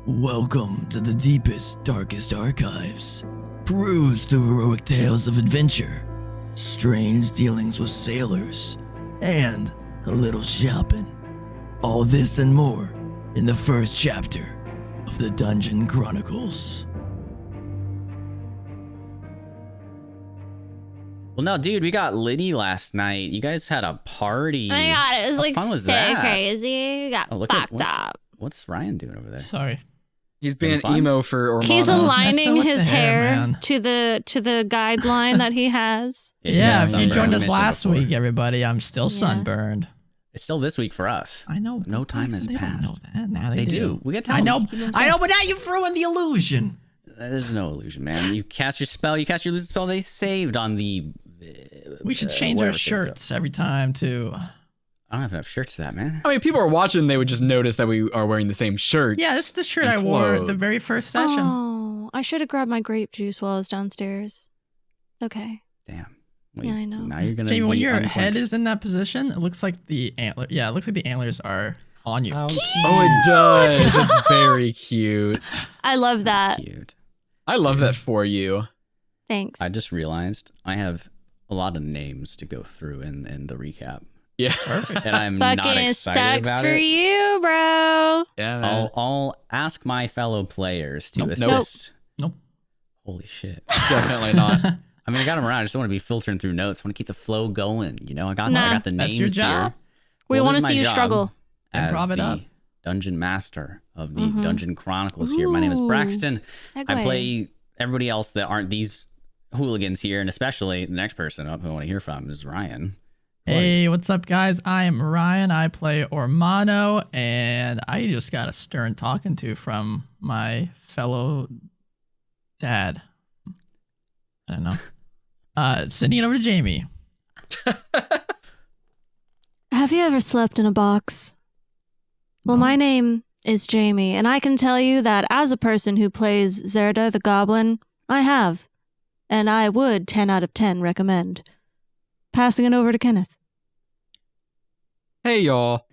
Welcome to the deepest, darkest archives. Peruse through heroic tales of adventure, strange dealings with sailors, and a little shopping. All this and more in the first chapter of the Dungeon Chronicles. Well, no, dude, we got Liddy last night. You guys had a party. Oh my god, it was How like fun was so that? crazy. We got fucked up. What's Ryan doing over there? Sorry. He's being emo for Ormano. He's aligning with his the hair, hair man. to the guideline that he has. Yeah, if you sunburned. joined We us mentioned last before. week, everybody, I'm still Yeah. sunburned. It's still this week for us. I know. No time has they passed. Don't know that. Now they, They do. We got I time. know. I know, but now you've ruined the illusion. There's no illusion, man. You cast your spell. You cast your losing spell. They saved on the. We should change our whatever they go. shirts every time, too. I don't have enough shirts for that, man. I mean, people are watching, they would just notice that we are wearing the same shirts. Yeah, this is the shirt and I wore at the clothes. very first session. Oh, I should have grabbed my grape juice while I was downstairs. It's okay. Damn. Yeah, I know. Now you're gonna. Jamie, when be your unpunched. head is in that position, it looks like the antler. Yeah, it looks like the antlers are on you. Oh, it does. It's very cute. I love that. Cute. I love that for you. Thanks. I just realized I have a lot of names to go through in the recap, Yeah. Perfect. and I'm not Fucking excited sucks about for it. you, bro. Yeah, man. I'll ask my fellow players to Nope. assist. Nope. Holy shit. Definitely not. I mean, I got them around. I just don't want to be filtering through notes. I want to keep the flow going. You know, I got Nah. the That's names your job. here. We Well, want this to is see my you job struggle. as Improv it the up. dungeon master of the Mhm. Dungeon Chronicles here. My name is Ooh. Braxton. I Segue. play everybody else that aren't these hooligans here, and especially the next person who I want to hear from is Ryan. Hey, what's up, guys? I am Ryan. I play Ormano, and I just got a stern talking to from my fellow dad. I don't know. Sending it over to Jamie. Have you ever slept in a box? Well, No. my name is Jamie, and I can tell you that as a person who plays Zerda the Goblin, I have. And I would 10 out of 10 recommend. Passing it over to Kenneth. Hey, y'all.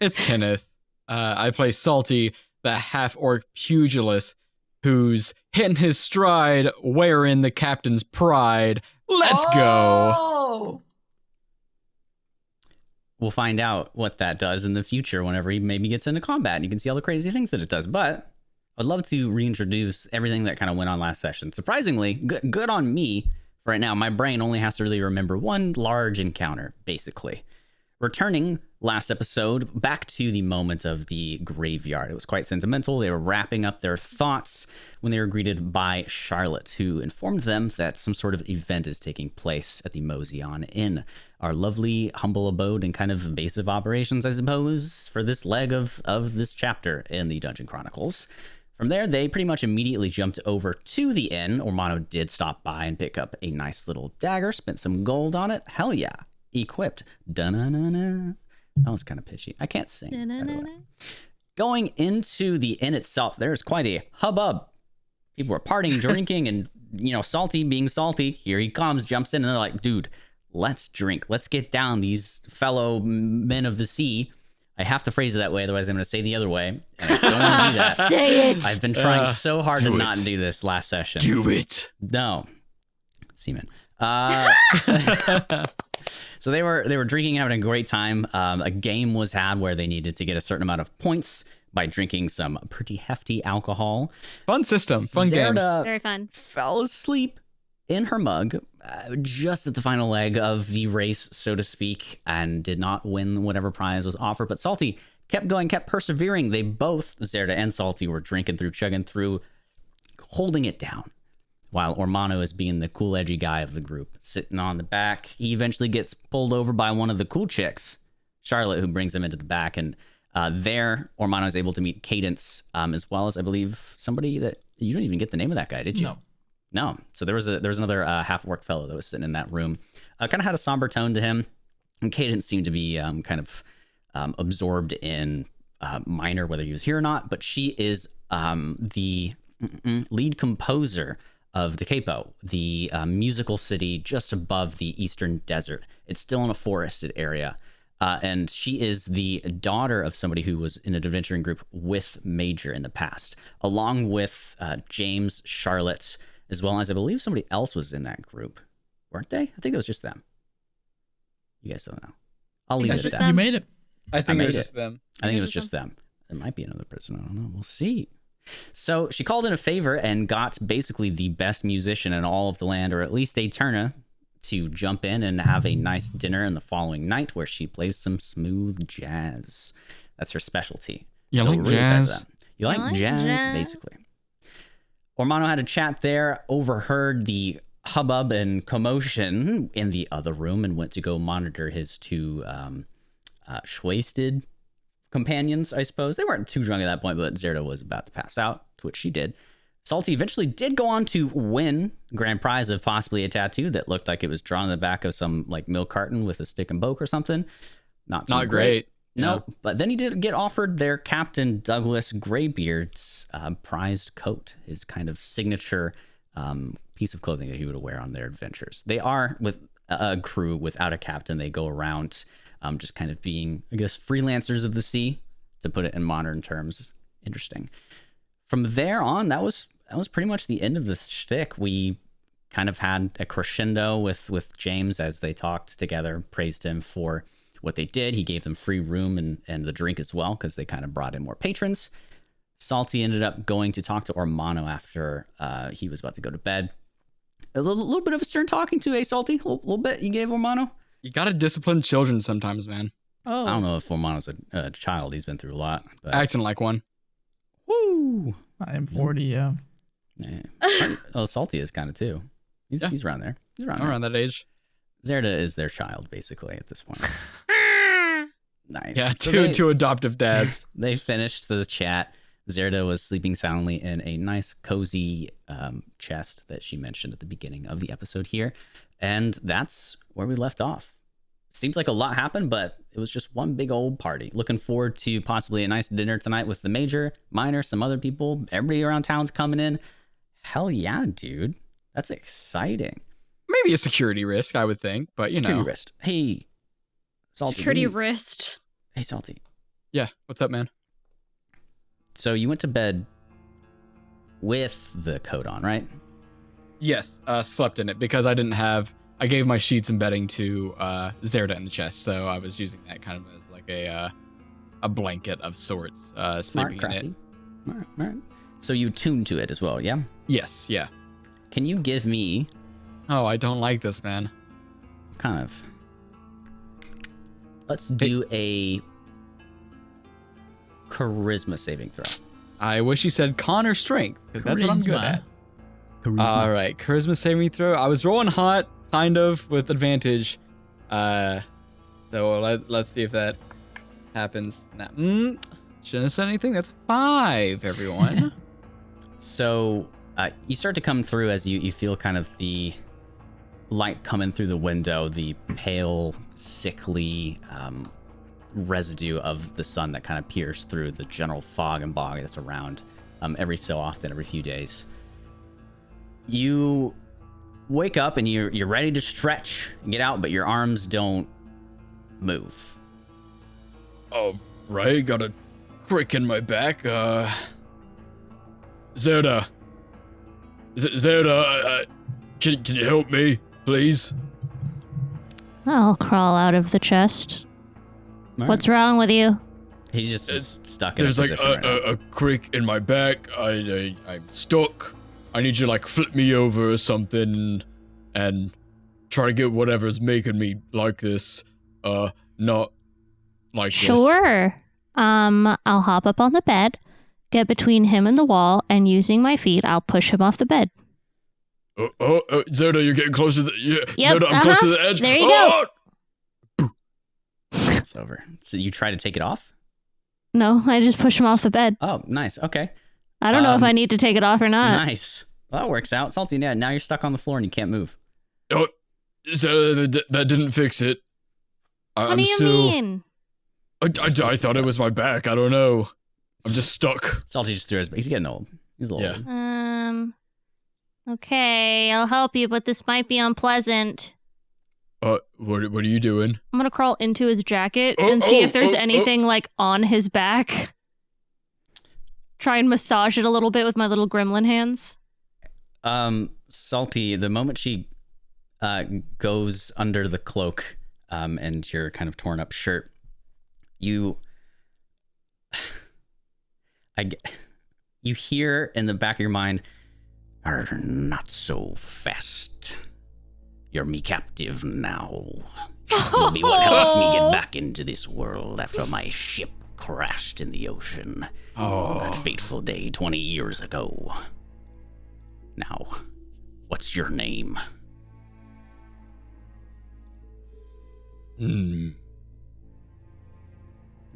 It's Kenneth. I play Salty, the half-orc pugilist who's hitting his stride wearing the captain's pride. Let's go. We'll find out what that does in the future whenever he maybe gets into combat, and you can see all the crazy things that it does. But I'd love to reintroduce everything that kind of went on last session. Surprisingly, good on me for right now. My brain only has to really remember one large encounter, basically. Returning last episode back to the moment of the graveyard. It was quite sentimental. They were wrapping up their thoughts when they were greeted by Charlotte, who informed them that some sort of event is taking place at the Moseon Inn, our lovely, humble abode and kind of base of operations, I suppose, for this leg of this chapter in the Dungeon Chronicles. From there, they pretty much immediately jumped over to the inn. Ormano did stop by and pick up a nice little dagger, spent some gold on it. Hell yeah. Equipped. Da-na-na-na. That was kind of pitchy. I can't sing. by the way. Going into the inn itself, there's quite a hubbub. People were partying, drinking, and, Salty being salty. Here he comes, jumps in, and they're like, dude, let's drink. Let's get down, these fellow men of the sea. I have to phrase it that way, otherwise I'm going to say the other way. And I don't want to do that. Say it! I've been trying so hard to do not it. do this last session. Do it. No. Seaman. So they were drinking, having a great time. A game was had where they needed to get a certain amount of points by drinking some pretty hefty alcohol. Fun system. Fun game. Zerda Very fun. fell asleep in her mug just at the final leg of the race, so to speak, and did not win whatever prize was offered. But Salty kept going, kept persevering. They both, Zerda and Salty, were drinking through, chugging through, holding it down. While Ormano is being the cool, edgy guy of the group, sitting on the back. He eventually gets pulled over by one of the cool chicks, Charlotte, who brings him into the back. And there, Ormano is able to meet Cadence, as well as, I believe, somebody that... You don't even get the name of that guy, did you? No. So there was another half-orc fellow that was sitting in that room. Kind of had a somber tone to him. And Cadence seemed to be kind of absorbed in Minor, whether he was here or not. But she is the lead composer of the Capo, the musical city just above the eastern desert. It's still in a forested area. And she is the daughter of somebody who was in an adventuring group with Major in the past, along with James, Charlotte, as well as I believe somebody else was in that group. Weren't they? I think it was just them. You guys don't know. I'll leave it at that. You made it. I think it was made just them. I think it was just them. It might be another person. I don't know. We'll see. So she called in a favor and got basically the best musician in all of the land, or at least Eterna, to jump in and have a nice dinner in the following night where she plays some smooth jazz. That's her specialty. You like we're really excited for jazz? that. You like jazz, basically. Ormano had a chat there, overheard the hubbub and commotion in the other room, and went to go monitor his two wasted companions, I suppose. They weren't too drunk at that point, but Zerda was about to pass out, to which she did. Salty eventually did go on to win grand prize of possibly a tattoo that looked like it was drawn on the back of some like milk carton with a stick and poke or something. Not great. No, but then he did get offered their Captain Douglas Greybeard's prized coat, his kind of signature piece of clothing that he would wear on their adventures. They are with a crew without a captain. They go around just kind of being, I guess, freelancers of the sea, to put it in modern terms. Interesting. From there on, that was pretty much the end of the shtick. We kind of had a crescendo with James as they talked together, praised him for what they did. He gave them free room and the drink as well, because they kind of brought in more patrons. Salty ended up going to talk to Ormano after he was about to go to bed. A little bit of a stern talking to, Salty? A little bit you gave Ormano? You gotta discipline children sometimes, man. Oh. I don't know if Ormano's a child. He's been through a lot. But... Acting like one. Woo! I am 40, yeah. Oh, Salty is kind of too. He's around there. He's around I'm there. around that age. Zerda is their child, basically, at this point. Nice. Yeah, So two adoptive dads. They finished the chat. Zerda was sleeping soundly in a nice, cozy chest that she mentioned at the beginning of the episode here. And that's where we left off. Seems like a lot happened, but it was just one big old party. Looking forward to possibly a nice dinner tonight with the Major, Minor, some other people. Everybody around town's coming in. Hell yeah, dude. That's exciting. Maybe a security risk, I would think, but Security wrist. Hey, Salty. Security wrist. Hey, Salty. Yeah, what's up, man? So you went to bed with the coat on, right? Yes, slept in it because I gave my sheets and bedding to Zerda in the chest, so I was using that kind of as like a blanket of sorts, sleeping in it. All right. So you tuned to it as well, yeah? Yes, yeah. Can you give me Oh, I don't like this, man. kind of... Let's do a charisma saving throw. I wish you said con or strength, because that's what I'm good Charisma. at. All right, charisma saving throw. I was rolling hot, kind of, with advantage. So let's see if that happens. Now, shouldn't have said anything. That's 5, everyone. So you start to come through as you feel kind of the light coming through the window, the pale, sickly residue of the sun that kind of peers through the general fog and bog that's around every so often, every few days. You wake up and you're ready to stretch and get out, but your arms don't move. Oh, right. Got a crick in my back. Zerda. Zerda, can you help me, please? I'll crawl out of the chest. All What's wrong with you? He's just stuck in There's a like position right now. a crick in my back. I'm stuck. I need you to like flip me over or something and try to get whatever's making me like this. Not like this. Sure. I'll hop up on the bed, get between him and the wall, and using my feet, I'll push him off the bed. Zerda, you're getting closer to the... Yep, Zerda, I'm close to the edge. There you go. It's over. So you try to take it off? No, I just push him off the bed. Oh, nice. Okay. I don't know if I need to take it off or not. Nice. Well, that works out. Salty, yeah, now you're stuck on the floor and you can't move. Oh, Zerda, that didn't fix it. What do you mean? I thought it was my back. I don't know. I'm just stuck. Salty just threw his back. He's getting old. He's a little old. Okay, I'll help you, but this might be unpleasant. What are you doing? I'm gonna crawl into his jacket and see if there's anything like on his back. Try and massage it a little bit with my little gremlin hands. Salty, the moment she goes under the cloak and your kind of torn up shirt, you hear in the back of your mind, not so fast. You're me captive now. You'll be what helps me get back into this world after my ship crashed in the ocean. That fateful day 20 years ago. Now, what's your name?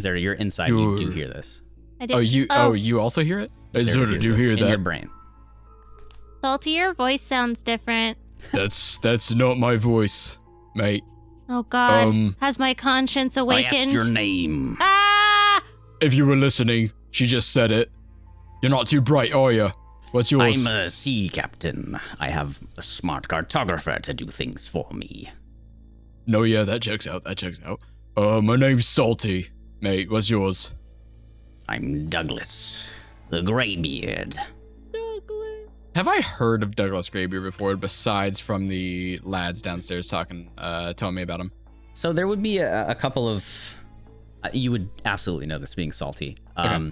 Zara, you're inside. You do hear this. I did. You also hear it? Zara, do you hear in that? your brain. Salty, your voice sounds different. That's not my voice, mate. Oh God, has my conscience awakened? I asked your name. Ah! If you were listening, she just said it. You're not too bright, are you? What's yours? I'm a sea captain. I have a smart cartographer to do things for me. No, yeah, that checks out. My name's Salty, mate. What's yours? I'm Douglas, the Greybeard. Have I heard of Douglas Greybeard before, besides from the lads downstairs telling me about him? So there would be a couple of... you would absolutely know this, being Salty. Okay.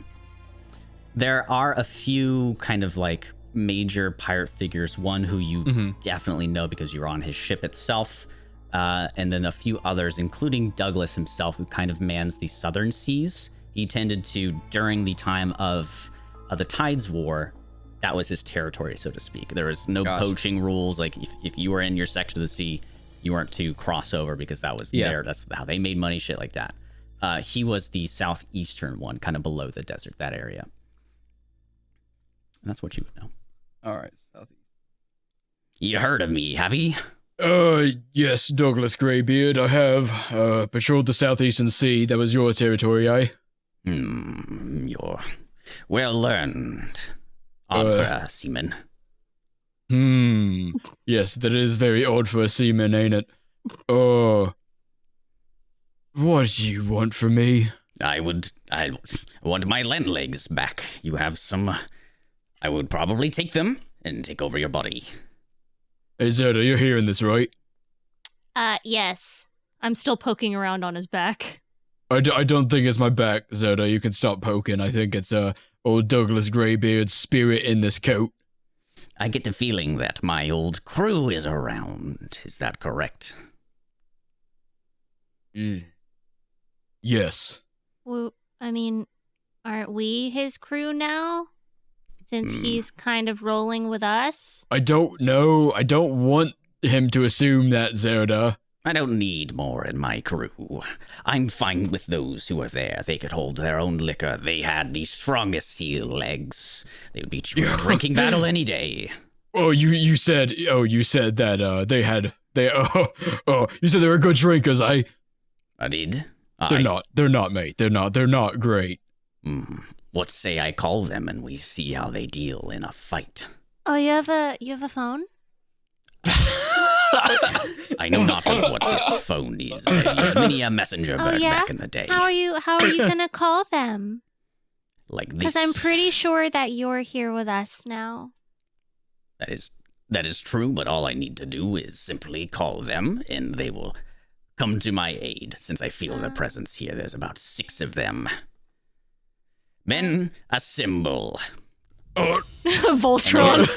There are a few kind of like major pirate figures. One who you definitely know because you're on his ship itself. And then a few others, including Douglas himself, who kind of mans the southern seas. He tended to, during the time of the Tides War, that was his territory, so to speak. There was no poaching rules. Like if you were in your section of the sea, you weren't to cross over because that was that's how they made money, shit like that. He was the southeastern one, kind of below the desert, that area. And that's what you would know. All right, southeast. You heard of me, have you? Yes, Douglas Greybeard, I have. Patrolled the southeastern sea. That was your territory, eh? You're well learned. Odd for a seaman. Yes, that is very odd for a seaman, ain't it? What do you want from me? I want my land legs back. You have some... I would probably take them and take over your body. Hey, Zelda, you're hearing this, right? Yes. I'm still poking around on his back. I don't think it's my back, Zelda. You can stop poking. I think it's, old Douglas Greybeard's spirit in this coat. I get the feeling that my old crew is around. Is that correct? Yes. Well, I mean, aren't we his crew now? Since he's kind of rolling with us? I don't know. I don't want him to assume that, Zelda. I don't need more in my crew. I'm fine with those who are there. They could hold their own liquor. They had the strongest seal legs. They would beat you in a drinking battle any day. Oh, you said that you said they were good drinkers, I did? They're not, mate. They're not great. Let's say I call them and we see how they deal in a fight. Oh, you have a phone? I know not what this phone is. I used many a messenger bird back in the day. How are you gonna call them? Like this. Because I'm pretty sure that you're here with us now. That is true, but all I need to do is simply call them, and they will come to my aid. Since I feel their presence here, there's about 6 of them. Men, assemble. Voltron.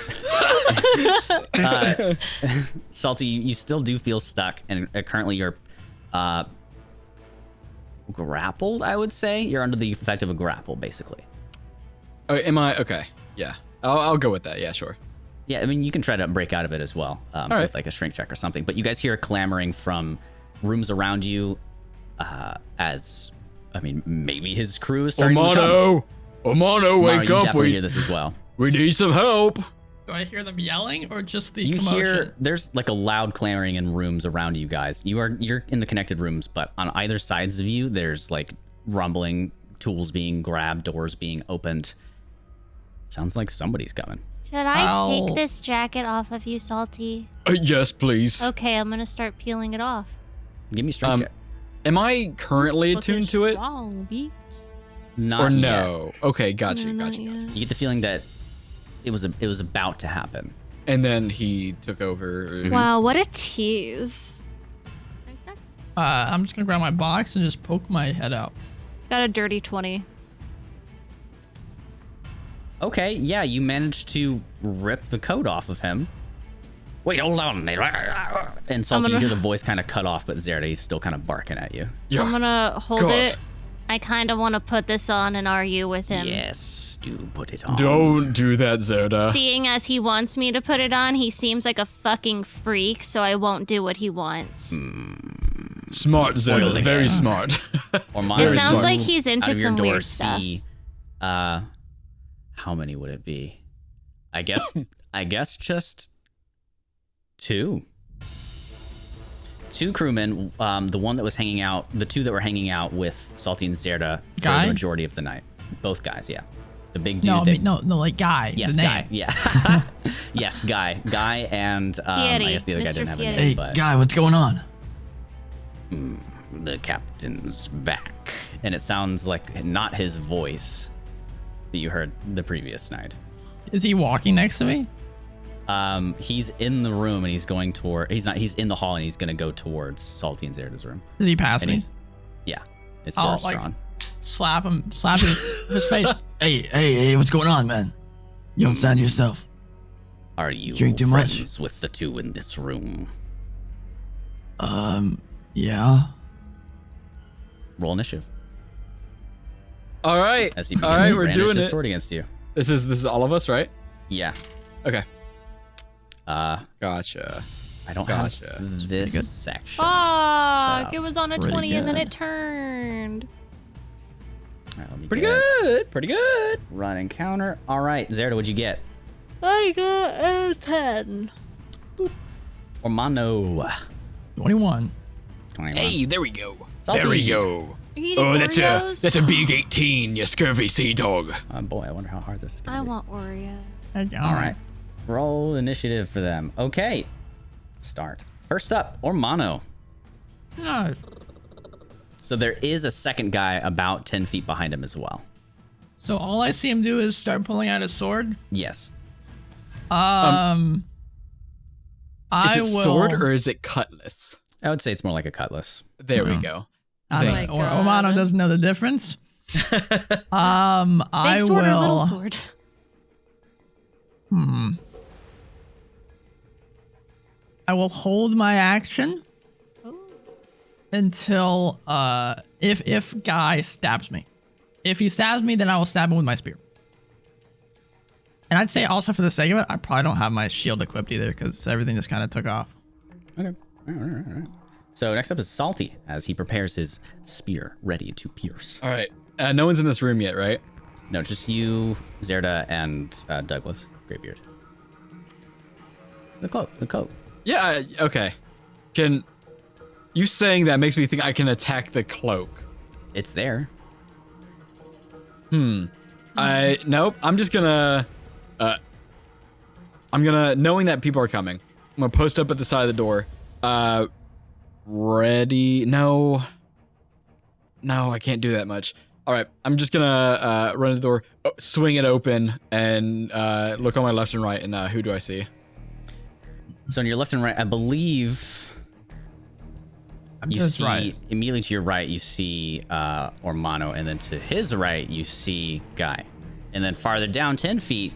Salty, you still do feel stuck, and currently you're grappled, I would say. You're under the effect of a grapple, basically. Oh, am I? Okay, yeah. I'll go with that, yeah, sure. Yeah, I mean, you can try to break out of it as well, with like a strength check or something. But you guys hear clamoring from rooms around you, as, I mean, maybe his crew is starting to come. Omano, wake you up! Definitely hear this as well. We need some help. Do I hear them yelling or just the You commotion? hear there's like a loud clamoring in rooms around you guys. You're in the connected rooms, but on either sides of you, there's like rumbling, tools being grabbed, doors being opened. Sounds like somebody's coming. Should I take this jacket off of you, Salty? Yes, please. Okay, I'm gonna start peeling it off. Give me a strength check. Am I currently attuned to it? Wrong, beat. Not Or yet. no? Okay, gotcha. Not Gotcha. yet. You get the feeling that it was about to happen. And then he took over. Wow, what a tease. I'm just gonna grab my box and just poke my head out. Got a dirty 20. Okay, yeah, you managed to rip the coat off of him. Wait, hold on. And Salty, you hear the voice kind of cut off, but Zerda, he's still kind of barking at you. Yeah. I'm gonna hold God. it. I kind of want to put this on and argue with him. Yes, do put it on. Don't do that, Zerda. Seeing as he wants me to put it on, he seems like a fucking freak, so I won't do what he wants. Smart, Zerda. Spoiled Very again. smart. Or It Very sounds smart. like he's into out of your some door weird stuff. see, how many would it be? I guess just two. Two crewmen, the one that was hanging out, the two that were hanging out with Salty and Zerda for Guy? the majority of the night. Both guys, yeah. The big dude. No, I that- mean, no, like guy. Yes, the name. Guy. Yeah. Yes, Guy. Guy and I Fieri, guess the other guy Mr. didn't have a Fieri. name, Hey, but guy, what's going on? the captain's back. And it sounds like not his voice that you heard the previous night. Is he walking next to me? He's in the room and he's going toward. He's in the hall and he's going to go towards Salty and Zerda's room. Does he pass And me? he's, yeah, his Oh, sword's like- drawn. Slap him. Slap his face. Hey, what's going on, man? You don't sound yourself. Are you Drink too much? friends with the two in this room? Yeah. Roll initiative. All right. As he All begins right, to we're brandish doing his it. sword against you. This is all of us, right? Yeah. Okay. Gotcha. I don't Gotcha. have this section. Fuck! So- It was on a Pretty 20 and then good. it turned. All right, let me Pretty get good. Pretty good. Run encounter. All right, Zerda, what'd you get? I got a 10. Ormano. 21. 21. there we go. Salty. There we go. Are you eating Oh, Oreos? that's a big 18, you scurvy sea dog. Oh boy, I wonder how hard this is gonna I be. want Oreo. All right. Roll initiative for them. Okay. Start. First up, Ormano. No. So there is a second guy about 10 feet behind him as well. So all I see him do is start pulling out his sword. Yes. I Is it will. sword or is it cutlass? I would say it's more like a cutlass. There we go. I Oh or my God. Omano doesn't know the difference. I Big sword or little will. sword? I will hold my action until if Guy stabs me. If he stabs me, then I will stab him with my spear. And I'd say also for the sake of it, I probably don't have my shield equipped either because everything just kind of took off. Okay. All right. So next up is Salty as he prepares his spear ready to pierce. All right. No one's in this room yet, right? No, just you, Zerda, and Douglas Greybeard. The coat. Yeah, okay. Can you saying that makes me think I can attack the cloak? It's there. Nope. I'm just gonna knowing that people are coming, I'm gonna post up at the side of the door. Ready? No, I can't do that much. All right, I'm just gonna run to the door, swing it open, and look on my left and right, and who do I see? So on your left and right, I believe you That's see right. immediately to your right, you see Ormano, and then to his right, you see Guy. And then farther down 10 feet,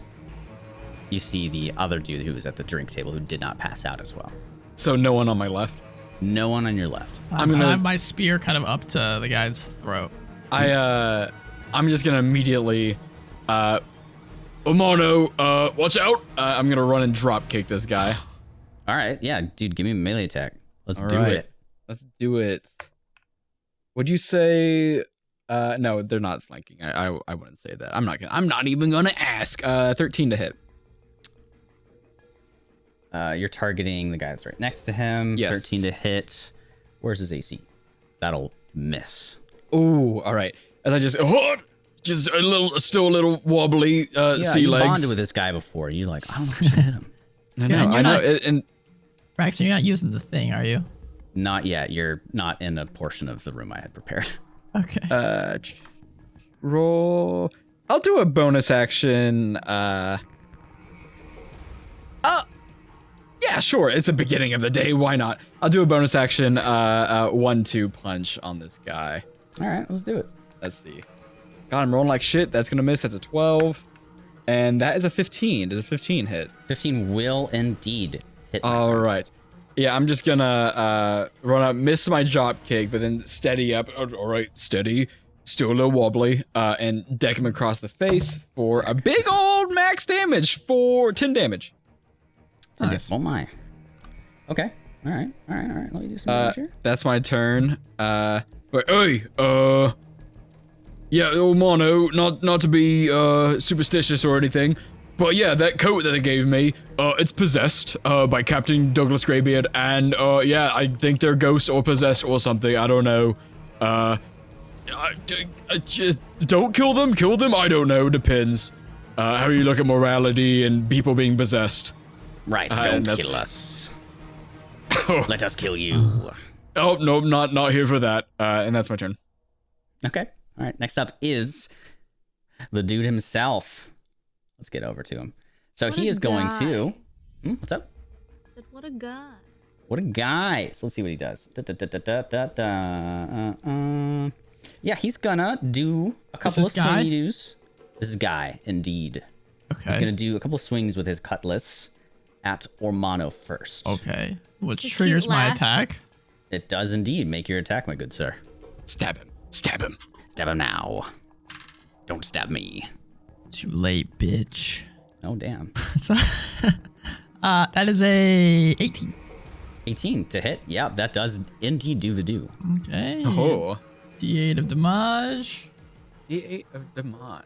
you see the other dude who was at the drink table who did not pass out as well. So no one on my left. No one on your left. I have my spear kind of up to the guy's throat. I'm just gonna immediately, Omano, watch out! I'm gonna run and drop kick this guy. All right, yeah, dude, give me a melee attack. Let's All do right. it. Let's do it. Would you say? No, they're not flanking. I wouldn't say that. I'm not even gonna ask. 13 to hit. You're targeting the guy that's right next to him. Yes. 13 to hit. Where's his AC? That'll miss. Ooh, all right. As I just just still a little wobbly. Yeah, sea you legs. bonded with this guy before. You like, I don't know if I should hit him. I know. and I you're know. not- And Braxton, you're not using the thing, are you? Not yet. You're not in a portion of the room I had prepared. Okay. roll. I'll do a bonus action. Yeah, sure. It's the beginning of the day. Why not? I'll do a bonus action. 1-2 punch on this guy. All right, let's do it. Let's see. God, I'm rolling like shit. That's gonna miss. That's a 12, and that is a 15. Does a 15 hit? 15 will indeed hit. All right. Yeah, I'm just gonna run up, miss my drop kick, but then steady up. All right, steady. Still a little wobbly, and deck him across the face for a big old max damage for 10 damage. Nice. Oh my. Okay. All right. Let me do some damage here. That's my turn. Wait, hey, yeah, oh, mono, not to be superstitious or anything, but yeah, that coat that they gave me, it's possessed by Captain Douglas Greybeard, and yeah, I think they're ghosts or possessed or something. I don't know. Just don't kill them. Kill them. I don't know. Depends. How you look at morality and people being possessed. Right. and Don't that's- kill us. Let us kill you. Oh no, not here for that. And that's my turn. Okay. All right. Next up is the dude himself. Let's get over to him. So What he a is going guy. to. What's up? What a guy. What a guy. So let's see what he does. Yeah, he's gonna do a couple of is Guy? swingy doos. This is Guy, indeed. He's Okay. gonna do a couple of swings with his cutlass at Ormano first. Okay. Which The cute triggers my lass. attack. It does indeed make your attack, my good sir. Stab him. Stab him. Stab him now. Don't stab me. Too late, bitch. Oh, damn. So, that is a 18. 18 to hit. Yeah, that does indeed do the do. Okay. Oh. D8 of damage. D8 of damage.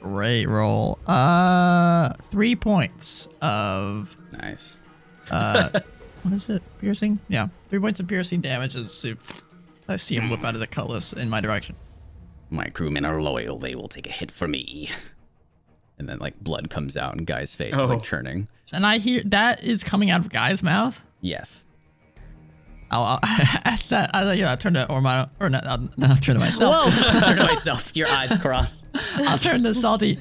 Great roll. 3 points of Nice. what is it? Piercing? Yeah. 3 points of piercing damage as I see him whip out of the cutlass in my direction. My crewmen are loyal. They will take a hit for me. And then, like, blood comes out and Guy's face is, Oh. like, churning. And I hear that is coming out of Guy's mouth. Yes. I'll ask that. I'll turn to Ormano, or not, I'll turn to myself. Turn to myself. Your eyes cross. I'll turn to Salty.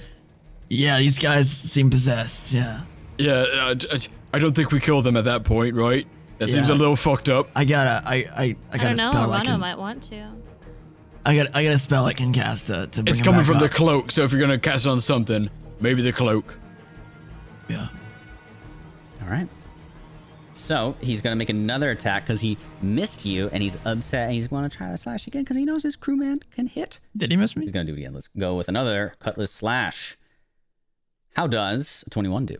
Yeah, these guys seem possessed, yeah. Yeah, I don't think we kill them at that point, right? That seems a Yeah. little fucked up. I got a I don't know. spell I Romano can might want to. I got a spell I can cast to bring It's him coming back from the up. cloak, so if you're gonna cast it on something, maybe the cloak. Yeah. All right. So he's going to make another attack because he missed you and he's upset and he's going to try to slash again because he knows his crewman can hit. Did he miss me? He's going to do it again. Let's go with another cutlass slash. How does a 21 do?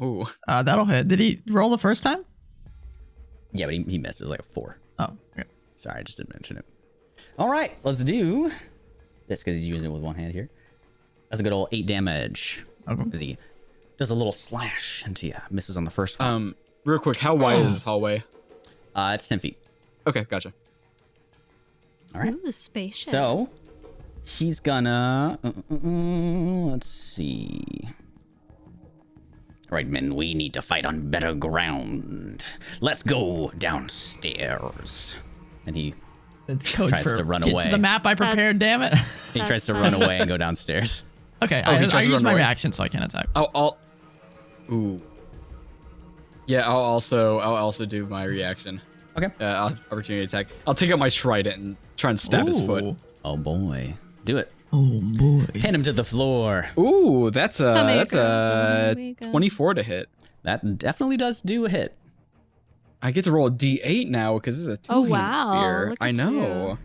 Oh, That'll hit. Did he roll the first time? Yeah, but he missed. It was like a 4. Oh, okay. Sorry, I just didn't mention it. All right, let's do this because he's using it with one hand here. That's a good old 8 damage. Okay. As he does a little slash into you. Misses on the first one. real quick, how wide is this hallway? It's 10 feet. Okay, gotcha. All right. Ooh, spacious. So he's gonna. Let's see. All right, men, we need to fight on better ground. Let's go downstairs. And he It's code Tries for to run get away. to the map I prepared. Damn it. tries to run away and go downstairs. Okay, Oh, he I tries to use run my away. reaction so I can attack. Ooh. Yeah, I'll also do my reaction. Okay. Opportunity attack. I'll take out my trident and try and stab his foot. Ooh. Oh boy, do it. Oh boy. Pin him to the floor. Ooh, that's There a we go. 24 to hit. That definitely does do a hit. I get to roll a D8 now because this is a Oh, two-handed wow. spear. Look I at know. you.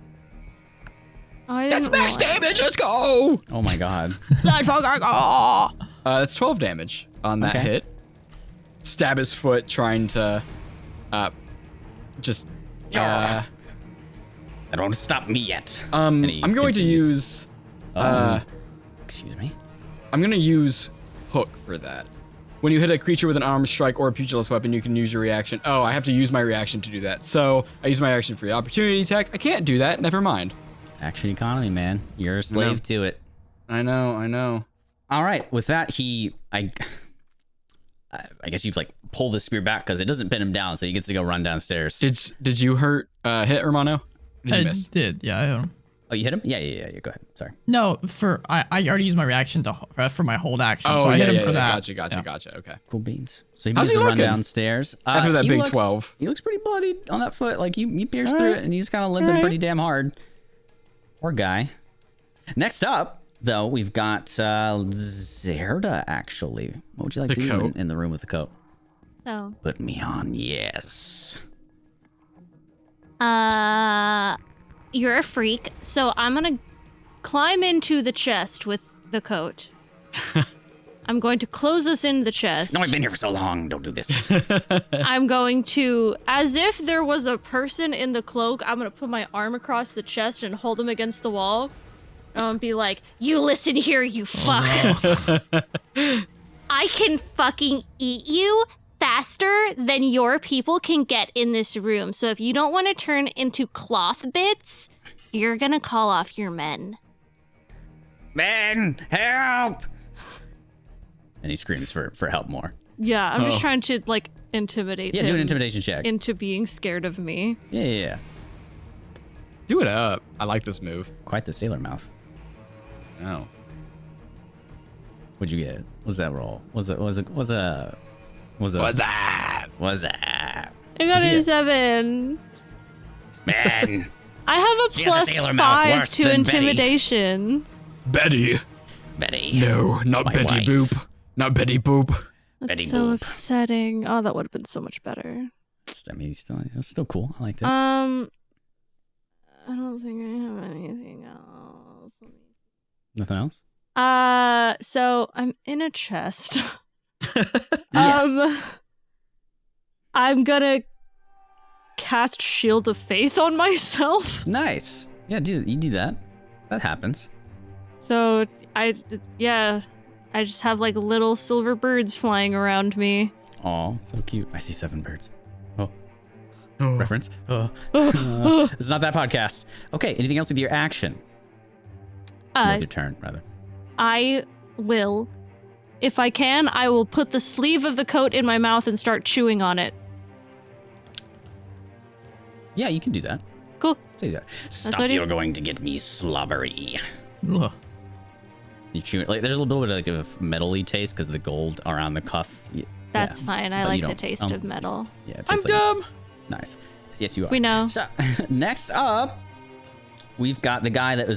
Oh, I That's didn't max realize. damage. Let's go. Oh my god. That's 12 damage on that Okay. hit. Stab his foot, trying to, just. That don't stop me yet. I'm And he going to continues. use. Excuse me. I'm gonna use hook for that. When you hit a creature with an armed strike or a pugilist weapon, you can use your reaction. Oh, I have to use my reaction to do that. So I use my action for the opportunity attack. I can't do that. Never mind. Action economy, man. You're a slave to it. I know. All right. With that, I guess you like pull the spear back because it doesn't pin him down, so he gets to go run downstairs. Did you hit Romano? Did you I miss? did. Yeah, I hit him. Oh, you hit him? Yeah. Go ahead. Sorry. No, I already used my reaction for my hold action, so Oh, I yeah, hit him for that. Gotcha. Okay. Cool beans. So he How's moves he to run looking? downstairs. After that he big looks- 12. He looks pretty bloodied on that foot. Like you pierced All through right. it, and he's kind of limping All right. pretty damn hard. Poor guy. Next up, though, we've got Zerda. Actually, what would you like The to do coat. in the room with the coat? So, Put me on, yes. you're a freak, so I'm gonna climb into the chest with the coat. I'm going to close us in the chest. No, I've been here for so long. Don't do this. I'm going to, as if there was a person in the cloak, I'm going to put my arm across the chest and hold him against the wall. And be like, you listen here, you fuck. I can fucking eat you faster than your people can get in this room. So if you don't want to turn into cloth bits, you're going to call off your men. Man, help! And he screams for help more. Yeah, I'm just trying to like intimidate Yeah, him do an intimidation check. into being scared of me. Yeah. Do it up. I like this move. Quite the sailor mouth. Oh. What'd you get? What's that roll? Was that? What's that? Was that? I got What'd you a get? 7. Man, I have a She has a plus sailor mouth 5 worse to than Betty. intimidation. Betty. Betty. No, not My Betty wife. Boop. Not Betty Boop. That's Betty so Boop. upsetting. Oh, that would have been so much better. I mean, it was still cool. I liked it. I don't think I have anything else. Nothing else? So I'm in a chest. Yes. I'm gonna cast Shield of Faith on myself. Nice. Yeah, you do that. That happens. So I just have like little silver birds flying around me. Aw, so cute. I see 7 birds. Oh, Oh. reference. It's not that podcast. Okay, anything else with your action? With your turn, rather. I will, if I can, I will put the sleeve of the coat in my mouth and start chewing on it. Yeah, you can do that. Cool. Say that. Stop, what he- you're going to get me slobbery. Ugh. You chew like there's a little bit of like a metally taste because of the gold around the cuff. That's fine. I But you like the don't- taste of metal. Yeah, it I'm tastes like- dumb. Nice. Yes, you are. We know. So next up, we've got the guy that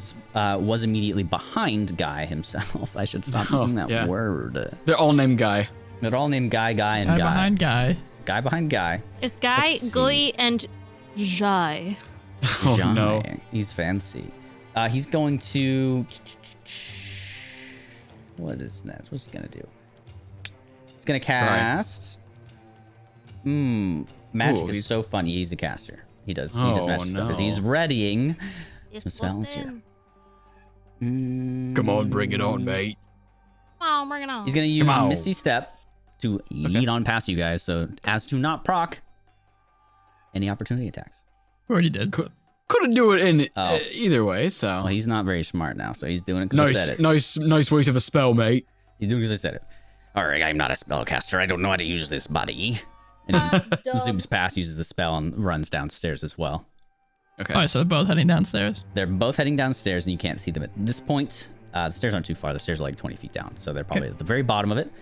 was immediately behind Guy himself. I should stop Oh, using that yeah. word. They're all named Guy. They're all named Guy, and Guy Guy. behind guy. Guy behind Guy. It's Guy, Let's see. Gui, and Jai. Oh Jai. no. He's fancy. He's going to. What is next? What's he gonna do? He's gonna cast. Magic Ooh, is he's- so fun. He's a caster. He does Oh, magic stuff. 'Cause no. He's readying Yes, some spells here. Come on, bring it on, mate. Oh, bring it on. He's gonna use Come on. Misty Step to yeet on past you guys, so as to not proc any opportunity attacks. Already did. Couldn't do it in Oh. either way, so. Well, he's not very smart now, so he's doing it because I said Nice, it. nice waste of a spell, mate. He's doing it because I said it. All right, I'm not a spellcaster. I don't know how to use this body. And he zooms past, uses the spell, and runs downstairs as well. Okay. All right, so they're both heading downstairs. They're both heading downstairs, and you can't see them at this point. The stairs aren't too far. The stairs are like 20 feet down, so they're probably at the very bottom of it.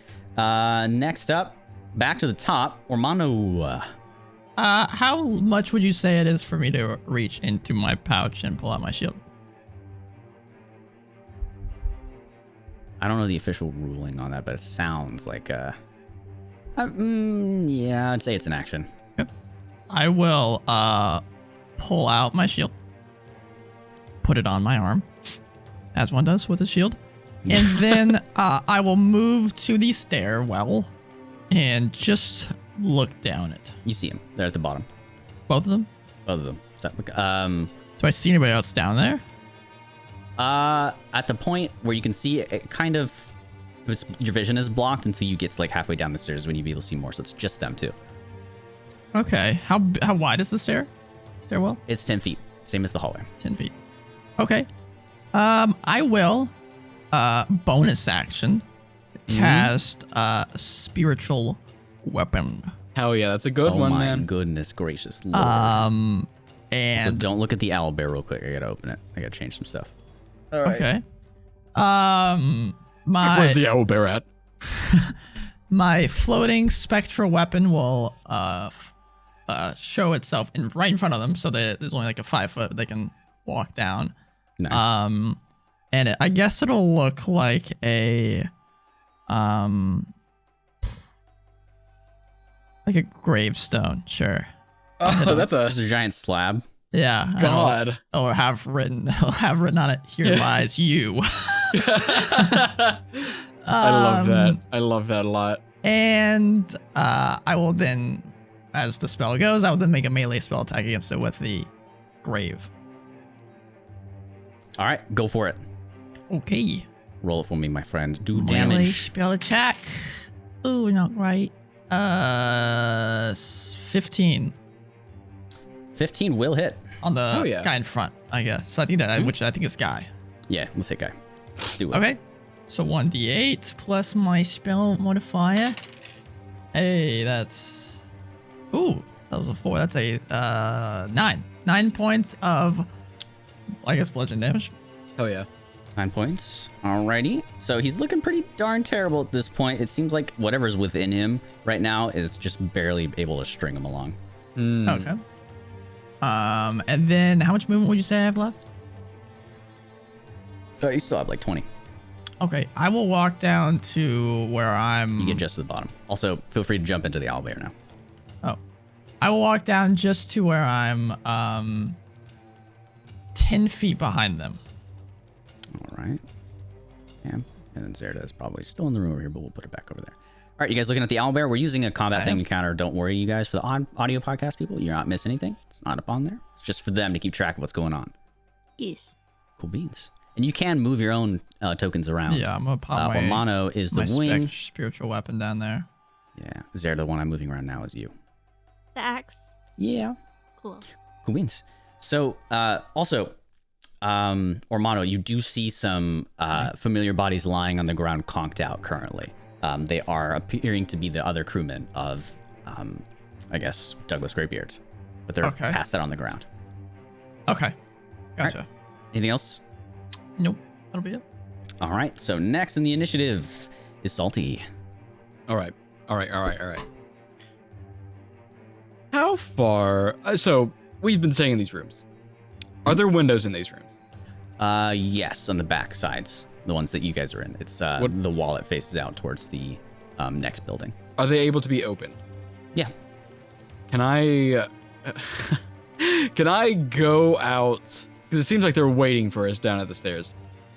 Next up, back to the top, Ormano. How much would you say it is for me to reach into my pouch and pull out my shield? I don't know the official ruling on that, but it sounds like yeah, I'd say it's an action. Yep. I will pull out my shield, put it on my arm, as one does with a shield, and then I will move to the stairwell and just look down it. You see them. They're at the bottom. Both of them. Both of them. So, Do I see anybody else down there? at the point where you can see it kind of, your vision is blocked until you get to like halfway down the stairs when you'll be able to see more. So it's just them two. Okay. How wide is the stairwell? It's 10 feet, same as the hallway. 10 feet. Okay. I will bonus action cast spiritual weapon. Hell yeah, that's a good Oh one, my man. goodness gracious Lord. And So don't look at the owlbear real quick. I gotta open it. I gotta change some stuff. okay. My Where's the owlbear at? my floating spectral weapon will show itself right in front of them, so that there's only like a 5 foot they can walk down. Nice. And I guess it'll look like a gravestone, sure. Oh, that's Just a giant slab. Yeah. and God. I'll have written on it, here lies you. I love that. I love that a lot. And I will then, as the spell goes, I will then make a melee spell attack against it with the grave. All right, go for it. Okay. Roll it for me, my friend. Do Melee damage. spell attack. Ooh, not right. 15 15 will hit. on the Oh, yeah. guy in front, I guess. So I think that, which I think is guy. Yeah, we'll say guy. Do it. Okay. So 1d8 plus my spell modifier. Hey, that's... Ooh, that was a 4. That's a 9. 9 points of, I guess, bludgeon damage. Hell yeah. 9 points. Alrighty. So he's looking pretty darn terrible at this point. It seems like whatever's within him right now is just barely able to string him along. Okay. And then how much movement would you say I have left? You still have like 20. Okay, I will walk down to where I'm... You get just to the bottom. Also, feel free to jump into the owlbear now. Oh. I will walk down just to where I'm 10 feet behind them. All right. Yeah. And then Zerda is probably still in the room over here, but we'll put it back over there. All right, you guys looking at the owlbear? We're using a combat I thing am. encounter. Don't worry, you guys, for the audio podcast people. You're not missing anything. It's not up on there. It's just for them to keep track of what's going on. Yes. Cool beans. And you can move your own tokens around. Yeah, I'm gonna pop my, Ormano is the my wing. spiritual weapon down there. Yeah. Zerda, the one I'm moving around now, is you. The axe. Yeah. Cool. Cool beans. So, also, Ormano, you do see some familiar bodies lying on the ground, conked out currently. They are appearing to be the other crewmen of, I guess, Douglas Greybeards, but they're Okay. passed out on the ground. Okay, gotcha. Anything else? Nope, that'll be it. All right. So next in the initiative is Salty. All right. How far? So we've been staying in these rooms. Are there windows in these rooms? Yes, on the back sides, the ones that you guys are in. It's the wall that faces out towards the next building. Are they able to be opened? Yeah. Can I can I go out? Because it seems like they're waiting for us down at the stairs,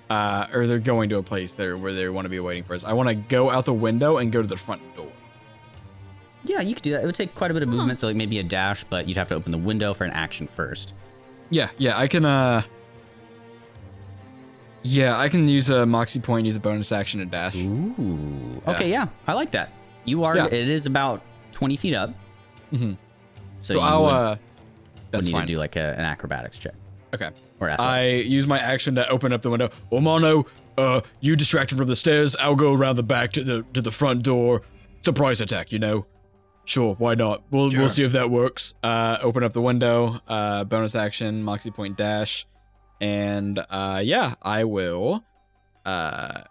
or they're going to a place there where they want to be waiting for us. I want to go out the window and go to the front door. Yeah, you could do that. It would take quite a bit of movement, so like maybe a dash, but you'd have to open the window for an action first. Yeah, I can. Yeah, I can use a moxie point, use a bonus action to dash. Ooh. Yeah. Okay, yeah, I like that. You are. Yeah. It is about 20 feet up. Mm-hmm. So So you I'll. would That's need fine. to do like an acrobatics check Okay. or I athletics. use my action to open up the window. Ormano, you distract him from the stairs. I'll go around the back to the front door. Surprise attack, you know. Sure, why not? We'll see if that works. Open up the window. Bonus action, moxie point dash, and yeah, I will. Kind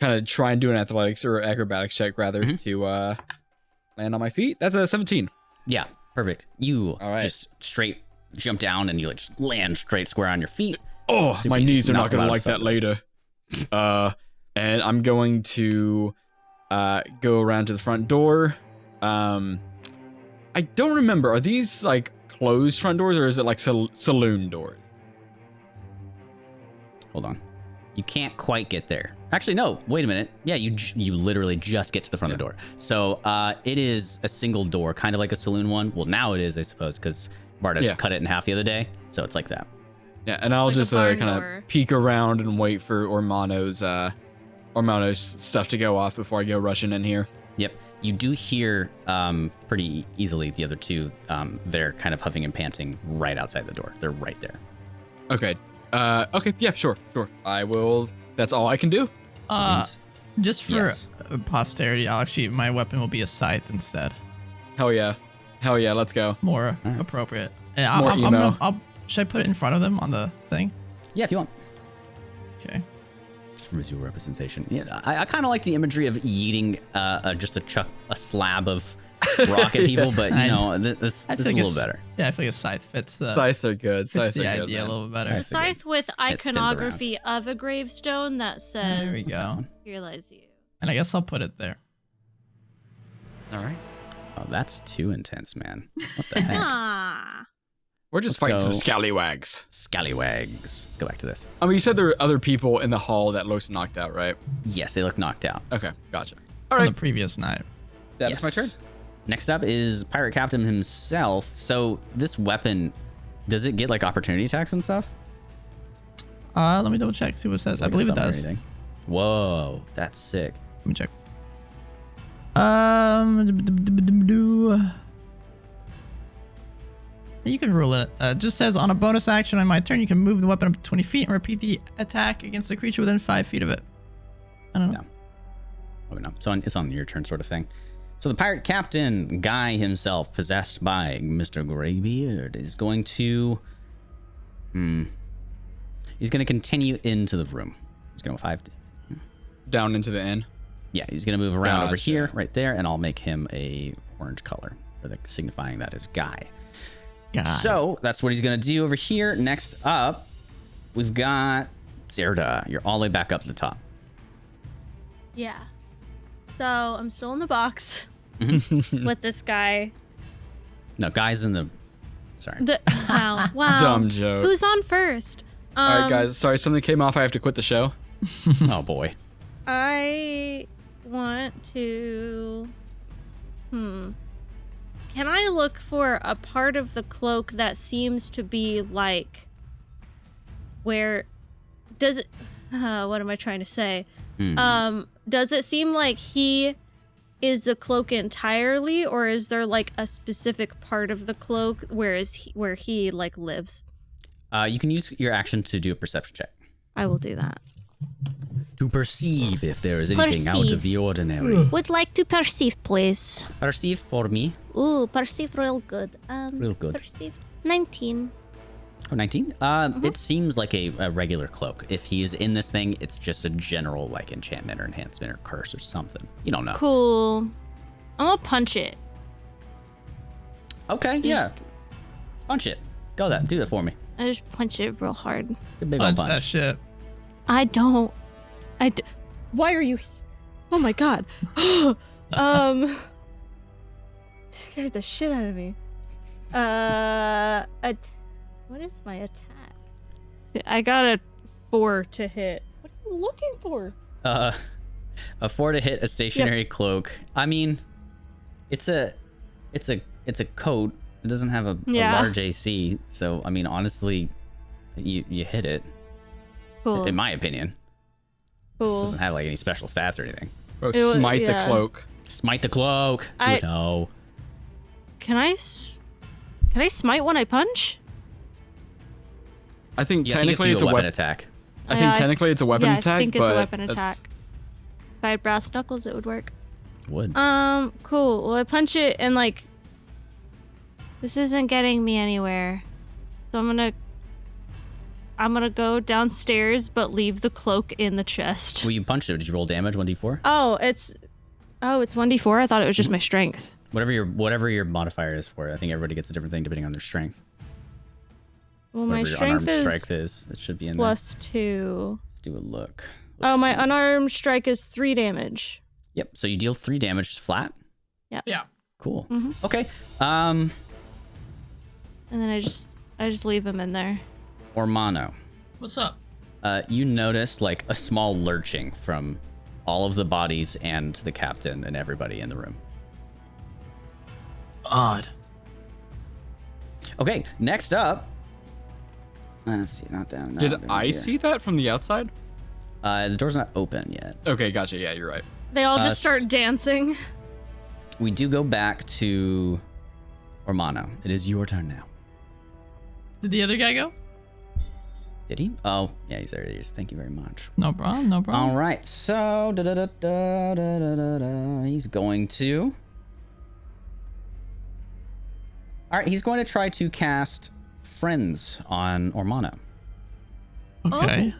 of try and do an athletics or acrobatics check rather to land on my feet. That's a 17. Yeah, perfect. You All right. just straight jump down and you like just land straight square on your feet. Oh, Super my easy. knees are Not not gonna a lot of like that fun. later. And I'm going to go around to the front door. I don't remember. Are these like closed front doors or is it like saloon doors? Hold on. You can't quite get there. Actually, no. Wait a minute. Yeah, you literally just get to the front of the door. So it is a single door, kind of like a saloon one. Well, now it is, I suppose, because Bardas Yeah. cut it in half the other day. So it's like that. Yeah, and I'll Like a just barn kind door. of peek around and wait for Ormano's stuff to go off before I go rushing in here. Yep. You do hear pretty easily the other two. They're kind of huffing and panting right outside the door. They're right there. Okay. Okay, yeah, sure. I will. That's all I can do. Just for Yes. posterity, my weapon will be a scythe instead. Hell yeah, let's go. More Alright. appropriate. And More emo. Should I put it in front of them on the thing? Yeah, if you want. Okay. Just for visual representation. Yeah, I kind of like the imagery of yeeting just a slab of rock at people, but you know, this is a little better. Yeah, I feel like a scythe fits the Scythes are good. fits Scythes the are good, idea man. a little bit better. The scythe with spins around. iconography of a gravestone that says, There we go. "Here lies you." And I guess I'll put it there. All right. Oh, that's too intense, man. What the heck? Ah. We're just Let's fighting some go. scallywags. Scallywags. Let's go back to this. I mean, you said there were other people in the hall that looks knocked out, right? Yes, they look knocked out. Okay, gotcha. All On right, the previous night. that's my turn. Yes. Next up is Pirate Captain himself. So this weapon, does it get like opportunity attacks and stuff? Let me double check, see what it says. I Like a believe it summon or does. anything? Whoa, that's sick. Let me check. You can rule it. It just says on a bonus action on my turn, you can move the weapon up 20 feet and repeat the attack against the creature within 5 feet of it. I don't know. No. Oh no, it's on your turn sort of thing. So the pirate captain guy himself, possessed by Mr. Greybeard, is going to he's going to continue into the room. He's going to go 5. Down into the inn. Yeah, he's going to move around over Gotcha. here, right there, and I'll make him a orange color for the signifying that is guy. God. So that's what he's going to do over here. Next up, we've got Zerda. You're all the way back up to the top. Yeah. So I'm still in the box with this guy. No, guys in the. Sorry. Wow. Dumb joke. Who's on first? All right, guys. Sorry, something came off. I have to quit the show. Oh boy. I want to. Can I look for a part of the cloak that seems to be like where does it what am I trying to say? Does it seem like he is the cloak entirely, or is there like a specific part of the cloak where he like lives? You can use your action to do a perception check. I will do that. To perceive if there is anything out of the ordinary. Would like to perceive, please. Perceive for me. Ooh, perceive real good. Real good. Perceive 19. Oh, 19? It seems like a regular cloak. If he is in this thing, it's just a general like enchantment or enhancement or curse or something. You don't know. Cool. I'm gonna punch it. Okay, yeah. Punch it. Do that for me. I just punch it real hard. Good big old Punch that punch. shit. Why are you? Oh my god. Scared the shit out of me. What is my attack? I got a 4 to hit. What are you looking for? A 4 to hit a stationary cloak. I mean, it's a coat. It doesn't have a large AC, so I mean, honestly, you hit it. Cool. In my opinion, it Cool. doesn't have like any special stats or anything. Bro, It wa- smite the yeah. cloak. Smite the cloak. I- No. Can I smite when I punch? I think Yeah, technically you it's have a to do weapon. attack. I think technically it's a weapon yeah, attack. I think it's but a weapon that's- attack. If I had brass knuckles, it would work. Would. Cool. Well, I punch it and like, this isn't getting me anywhere. So I'm gonna go downstairs, but leave the cloak in the chest. Well, you punched it. Did you roll damage? 1d4. Oh, it's 1d4. I thought it was just my strength. Whatever your modifier is for it. I think everybody gets a different thing depending on their strength. Well, my Whatever your strength unarmed is strength is. It should be in +2. there. Let's do a look. Oh, Let's my see. unarmed strike is 3 damage. Yep. So you deal 3 damage just flat. Yeah. Cool. Mhm. Okay. And then I just leave him in there. Ormano. What's up? You notice like a small lurching from all of the bodies and the captain and everybody in the room. Odd. Okay, next up. Let's see, not down. Did I see that from the outside? The door's not open yet. Okay, gotcha. Yeah, you're right. They all just s- start dancing. We do go back to Ormano. It is your turn now. Did the other guy go? Did he? Oh, yeah, he's there. He is. Thank you very much. No problem. No problem. All right, so he's going to. All right, he's going to try to cast Friends on Ormano. Okay.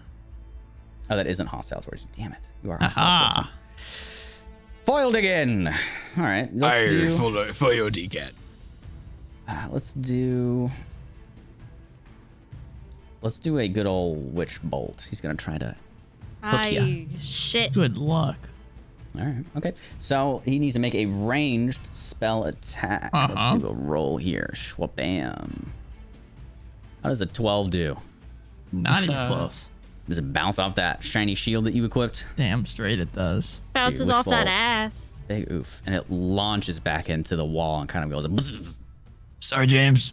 Oh, that isn't hostile towards you. Damn it, you are hostile towards him. Aha. Foiled again. All right, For your decat. let's do a good old witch bolt. He's gonna try to hook ya. Shit. Good luck. All right. Okay. So he needs to make a ranged spell attack. Let's do a roll here. Schwabam. How does a 12 do? Not even close. Does it bounce off that shiny shield that you equipped? Damn straight it does. Bounces Dude, off that wishball. ass. Big oof. And it launches back into the wall and kind of goes. Bzzz. Sorry, James.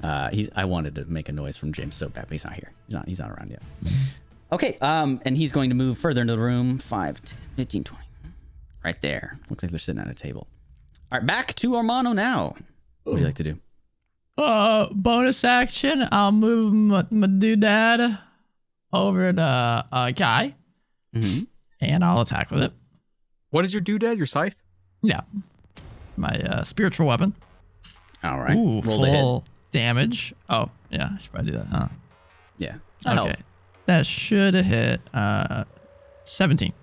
I wanted to make a noise from James so bad, but he's not here. He's not around yet. Okay, and he's going to move further into the room. 5, 10, 15, 20. Right there. Looks like they're sitting at a table. All right, back to Ormano now. What would you like to do? Bonus action. I'll move my doodad over to Guy, and I'll attack with it. What is your doodad? Your scythe? Yeah, my spiritual weapon. All right. Ooh, Roll to hit. full damage. Oh, yeah, I should probably do that, huh? Yeah. Okay, that should hit 17.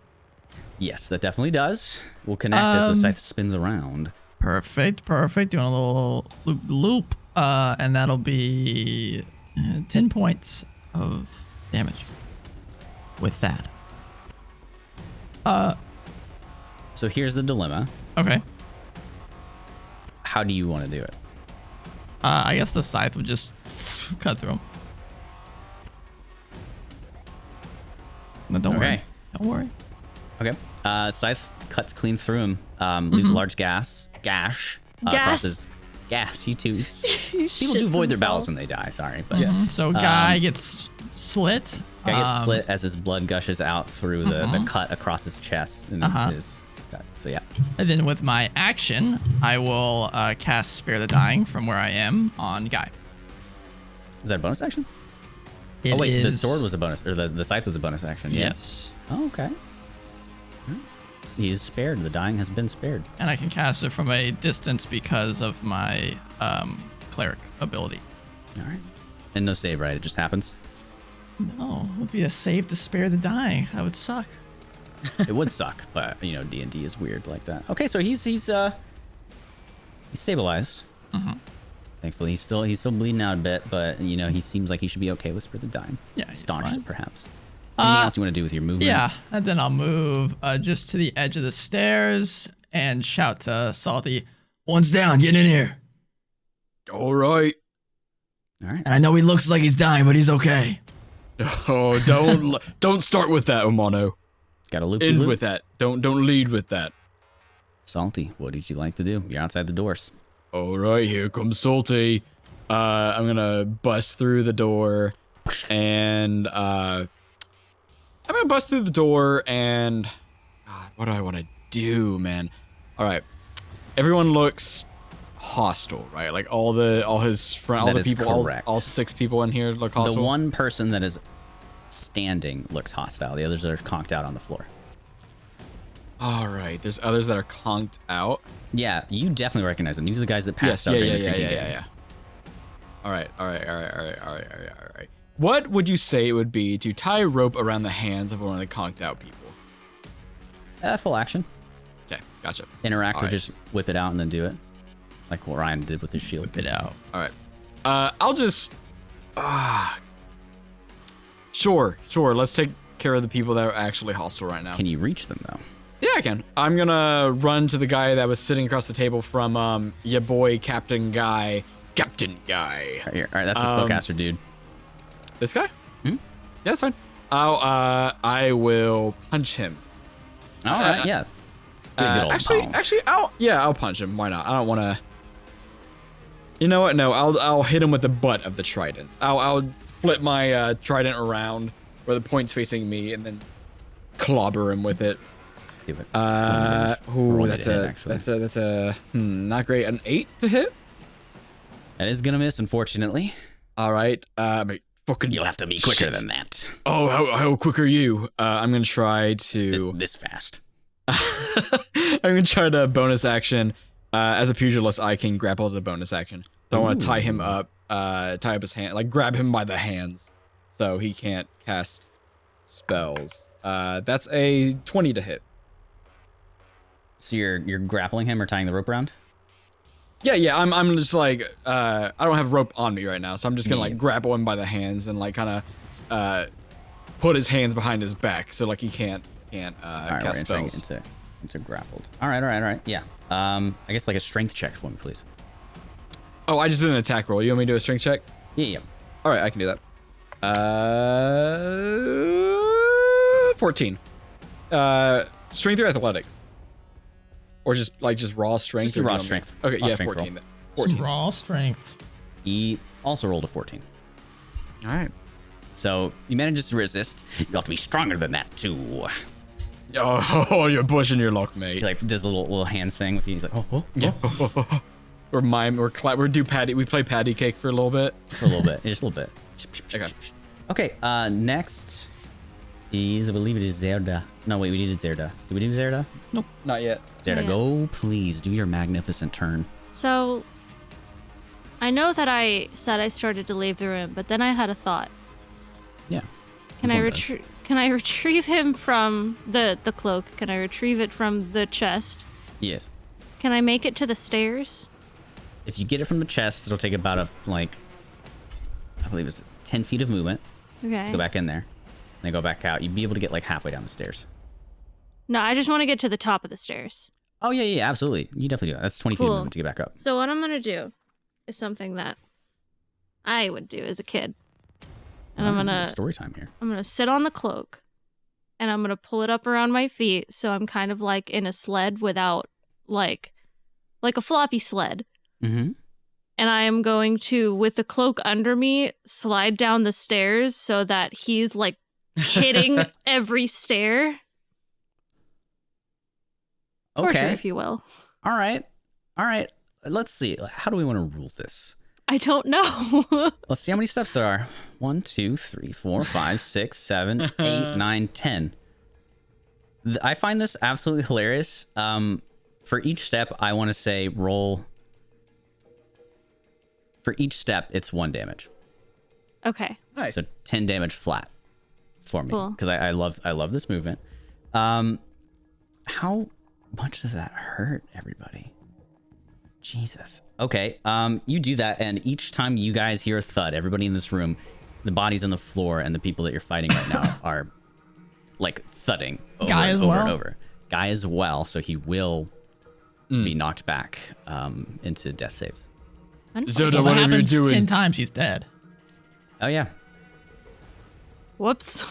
Yes, that definitely does. We'll connect as the scythe spins around. Perfect. Doing a little loop, and that'll be 10 points of damage with that. So here's the dilemma. Okay. How do you want to do it? I guess the scythe would just cut through him. But don't worry. Okay. Don't worry. Okay. Scythe cuts clean through him. Leaves a large gash across his gas. He toots. People do void their bowels when they die. Sorry, but So guy gets slit. guy gets slit as his blood gushes out through the cut across his chest and his gut. So yeah. And then with my action, I will cast Spare the Dying from where I am on Guy. Is that a bonus action? It oh wait, the is- sword was a bonus, or the scythe was a bonus action. Yes. Oh, okay. So he's spared. The dying has been spared. And I can cast it from a distance because of my cleric ability. All right. And no save, right? It just happens. No, it would be a save to spare the dying. That would suck. It would suck, but you know D&D is weird like that. Okay, so he's stabilized. Thankfully, he's still bleeding out a bit, but you know he seems like he should be okay with Spirit of the Dying. Yeah, he's Staunched fine. it, perhaps. Anything else you want to do with your movement? Yeah, and then I'll move just to the edge of the stairs and shout to Salty. One's down. Get in here. All right. All right. And I know he looks like he's dying, but he's okay. Oh, don't start with that, Omano. Got a loop. End with that. Don't lead with that. Salty, what did you like to do? You're outside the doors. All right, here comes Salty. I'm gonna bust through the door, and God, what do I want to do, man? All right, everyone looks hostile, right? Like all his friends, all That the is people, correct. all 6 people in here look hostile. The one person that is standing looks hostile. The others are conked out on the floor. All right, there's others that are conked out. Yeah, you definitely recognize them. These are the guys that passed Yes, out yeah. during the drinking game. All right. What would you say it would be to tie a rope around the hands of one of the conked out people? Full action. Okay, gotcha. Interact or Alright. just whip it out and then do it. Like what Ryan did with his shield. Whip it out. All right. I'll just. Sure. Let's take care of the people that are actually hostile right now. Can you reach them though? Yeah, I can. I'm gonna run to the guy that was sitting across the table from your boy Captain Guy. Captain Guy. Right here. All right, that's the spellcaster dude. This guy? Yeah, that's fine. I will punch him. All right, yeah. Good old Actually, I'll punch him. Why not? I don't want to. You know what? No, I'll hit him with the butt of the trident. I'll flip my trident around where the point's facing me, and then clobber him with it. Do it. Ooh, that's not great. An 8 to hit. That is gonna miss, unfortunately. All right. Fucking. You'll have to be quicker shit. than that. Oh, how quick are you? I'm gonna try to. This fast. I'm gonna try to bonus action. As a pugilist, I can grapple as a bonus action. So I want to tie him up, tie up his hand, like grab him by the hands, so he can't cast spells. That's a 20 to hit. So you're grappling him or tying the rope around? Yeah. I'm just like I don't have rope on me right now, so I'm just gonna like grapple him by the hands and like kind of put his hands behind his back, so like he can't cast spells. Into grappled. All right. Yeah. I guess like a strength check for me, please. Oh, I just did an attack roll. You want me to do a strength check? Yeah. All right, I can do that. 14. Strength or athletics? Or just raw strength? Just raw strength. Okay, Raw yeah, strength 14 roll. then. 14. Some raw strength. He also rolled a 14. All right. So he manages to resist. You have to be stronger than that too. Oh, you're pushing your luck, mate. He like does a little hands thing with you. He's like, oh. Yeah. We play patty cake for a little bit. For a little bit. Just a little bit. Okay. Okay, next is, I believe it is Zerda. No, wait, we needed Zerda. Did we do Zerda? Nope. Not yet. Zerda, Not yet. go please do your magnificent turn. So, I know that I said I started to leave the room, but then I had a thought. Yeah. Can I retrieve him from the cloak? Can I retrieve it from the chest? Yes. Can I make it to the stairs? If you get it from the chest, it'll take about I believe it's 10 feet of movement. Okay. Go back in there. Then go back out. You'd be able to get like halfway down the stairs. No, I just want to get to the top of the stairs. Oh, yeah, absolutely. You definitely do that. That's 20 feet of Cool. movement to get back up. So what I'm gonna do is something that I would do as a kid. And I'm gonna story time here. I'm gonna sit on the cloak and I'm gonna pull it up around my feet so I'm kind of like in a sled without like a floppy sled. Mm-hmm. And I am going to, with the cloak under me, slide down the stairs so that he's like hitting every stair. Torture, Okay. if you will. All right. Let's see. How do we want to rule this? I don't know. Let's see how many steps there are. 1, 2, 3, 4, 5, 6, 7, 8, 9, 10. I find this absolutely hilarious. For each step, I want to say roll. For each step, it's 1 damage. Okay. Nice. So 10 damage flat for me Cool. because I love this movement. How much does that hurt everybody? Jesus. Okay. You do that, and each time you guys hear a thud, everybody in this room, the bodies on the floor, and the people that you're fighting right now are like thudding over Guy and as over well? and over. Guy as well, so he will be knocked back into death saves. Zoda, What whatever you're happens doing. 10 times, he's dead. Oh yeah, Whoops.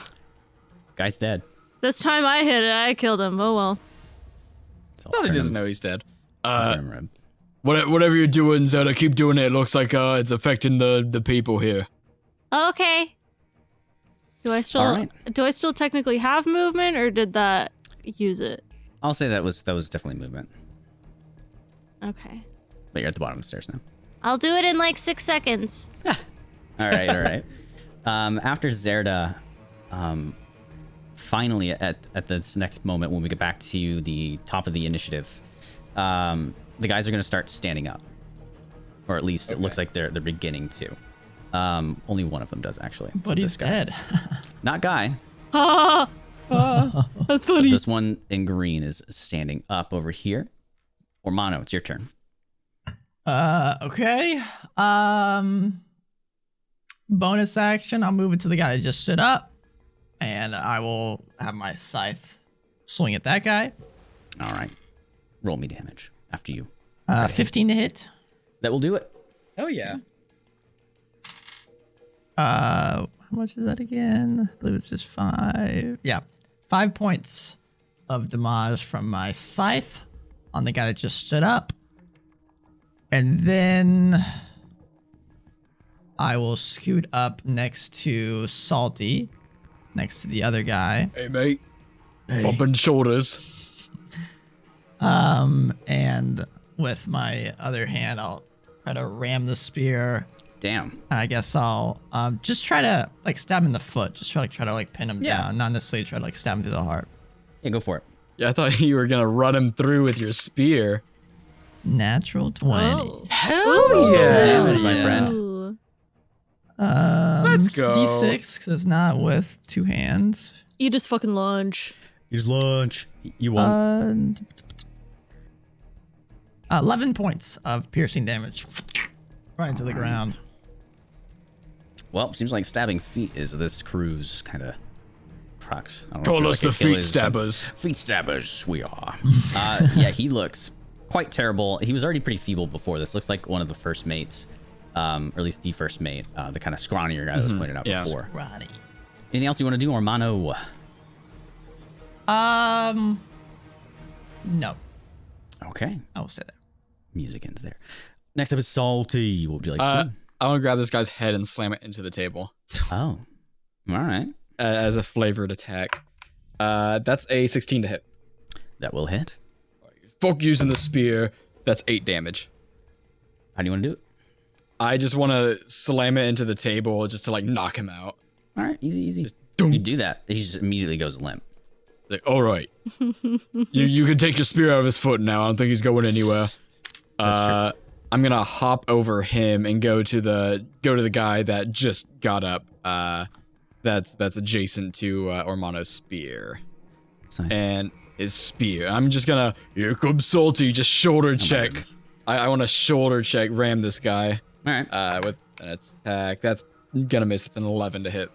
guy's dead. This time I hit it. I killed him. Oh well. So Probably doesn't know he's dead. turn him. Whatever you're doing, Zoda, keep doing it. It looks like it's affecting the people here. Okay. Do I still All right. technically have movement, or did that use it? I'll say that was definitely movement. Okay. But you're at the bottom of the stairs now. I'll do it in like 6 seconds. All right. After Zerda, finally at this next moment when we get back to the top of the initiative, the guys are going to start standing up, or at least it looks like they're beginning to. Only one of them does actually. But he's dead. Not Guy. That's funny. This one in green is standing up over here. Ormano, it's your turn. Okay. Bonus action. I'll move it to the guy that just stood up. And I will have my scythe swing at that guy. All right. Roll me damage after you. 15 to hit. That will do it. Oh yeah. How much is that again? I believe it's just 5. Yeah. 5 points of damage from my scythe on the guy that just stood up. And then I will scoot up next to Salty, next to the other guy. Hey mate. Hey, Bumping shoulders. And with my other hand, I'll try to ram the spear Damn. I guess I'll just try to like stab him in the foot. Just try to pin him down, not necessarily try to like stab him through the heart. Yeah, go for it. Yeah, I thought you were gonna run him through with your spear. Natural 20. Oh. Hell Damage, my friend. Ooh. Let's go. D6 because it's not with two hands. You just fucking lunge. Here's lunch. You won't. 11 points of piercing damage. Right into the ground. Well, seems like stabbing feet is this crew's kind of crux. I don't know if Call you're us like the a killer feet or something. stabbers. Feet stabbers, we are. Yeah, he looks quite terrible. He was already pretty feeble before this. Looks like one of the first mates, or at least the first mate, the kind of scrawnier guy that was pointed out yeah. before. Roddy. Anything else you want to do, Ormano? No. Okay, I will stay there. music ends there. Next up is Salty. What would you like to do? I want to grab this guy's head and slam it into the table Oh, all right. as a flavored attack. That's a 16 to hit. That will hit. Fuck using the spear. That's 8 damage. How do you want to do it? I just want to slam it into the table just to like knock him out. All right, easy. Dunk. You do that, he just immediately goes limp. Like, all right, you can take your spear out of his foot now. I don't think he's going anywhere. I'm gonna hop over him and go to the guy that just got up. That's adjacent to Ormano's spear, So, and his spear. I'm just gonna here comes Salty. Just shoulder check. goodness. I want to shoulder check ram this guy. all right. With an attack. That's gonna miss. It's an 11 to hit.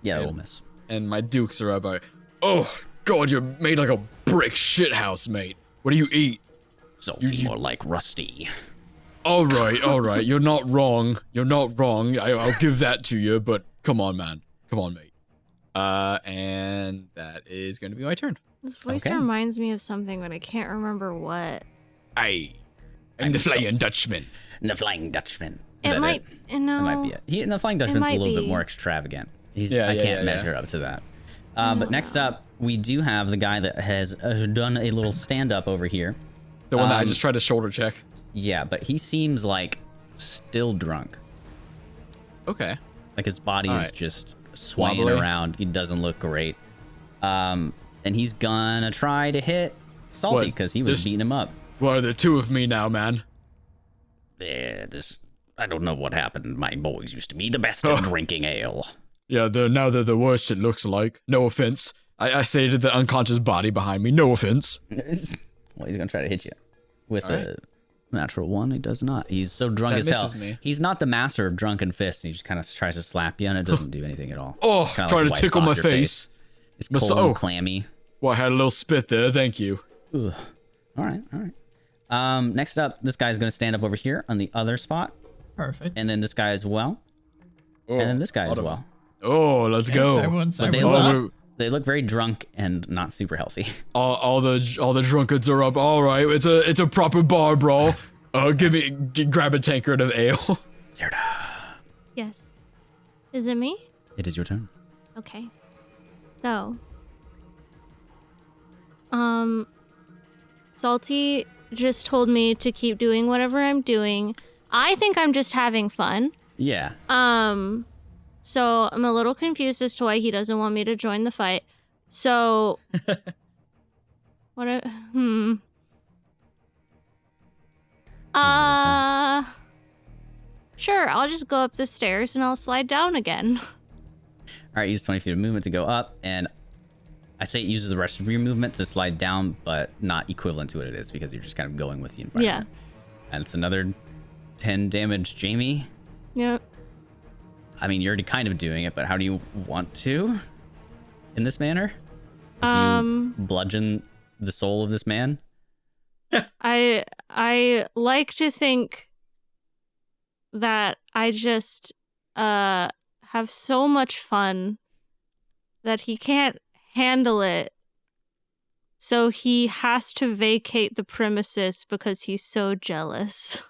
Yeah, that will miss. And my dukes are up. Oh God, you're made like a brick shithouse, mate. What do you eat? Salty, more like rusty. All right. You're not wrong. I'll give that to you. But come on, man. Come on, mate. And that is going to be my turn. This voice Okay. reminds me of something, but I can't remember what. I'm the Flying Dutchman. The Flying Dutchman. It Is that might. No. That might be it. The Flying Dutchman's a might little bit be. more extravagant. Yeah, I can't yeah. measure up to that. But next up, we do have the guy that has done a little stand-up over here. The one that I just tried to shoulder check. Yeah, but he seems like still drunk. Okay. Like his body is Alright. just swaying Wobbly. around. He doesn't look great. And he's gonna try to hit Salty What? because he was This- beating him up. Well, there are two of me now, man. Yeah, I don't know what happened. My boys used to be the best at drinking ale. Yeah, now they're the worst, it looks like. No offense. I say to the unconscious body behind me, no offense. Well, he's gonna try to hit you with Alright. a natural one. He does not. He's so drunk That as hell. misses me. He's not the master of drunken fists. And he just kind of tries to slap you, and it doesn't do anything at all. Oh, Kinda trying wipes to tickle off my your face. It's Mas- cold oh. and clammy. Well, I had a little spit there, thank you. Ugh. All right. Next up, this guy's gonna stand up over here on the other spot, Perfect. and then this guy as well, Oh, and then this guy as autumn. well. Oh, let's go. Everyone's But they look very drunk and not super healthy. All the drunkards are up. All right, it's a proper bar brawl. Grab a tankard of ale. Zerda, Yes. Is it me? it is your turn. Okay. So. Salty just told me to keep doing whatever I'm doing. I think I'm just having fun. Yeah. So I'm a little confused as to why he doesn't want me to join the fight. So Sure, I'll just go up the stairs and I'll slide down again. All right, use 20 feet of movement to go up, and I say it uses the rest of your movement to slide down, but not equivalent to what it is because you're just kind of going with the environment. And it's another 10 damage, Jamie. Yep. I mean, you're already kind of doing it, but how do you want to in this manner? As you bludgeon the soul of this man? I like to think that I just have so much fun that he can't handle it. So he has to vacate the premises because he's so jealous.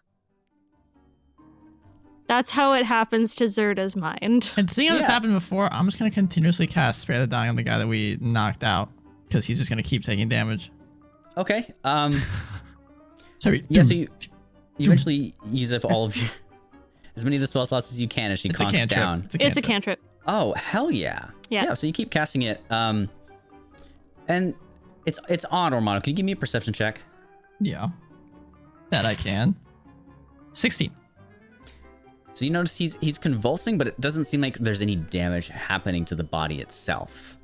That's how it happens to Zerda's mind. And seeing this happened before, I'm just going to continuously cast Spare the Dying on the guy that we knocked out because he's just going to keep taking damage. Okay. Sorry. Yeah, so you eventually use up all of your as many of the spell slots as you can as she It's a conks cantrip. down. It's a cantrip. Oh, hell yeah. Yeah. So you keep casting it. And it's on Ormano. Can you give me a perception check? Yeah. That I can. 16. So you notice he's convulsing, but it doesn't seem like there's any damage happening to the body itself.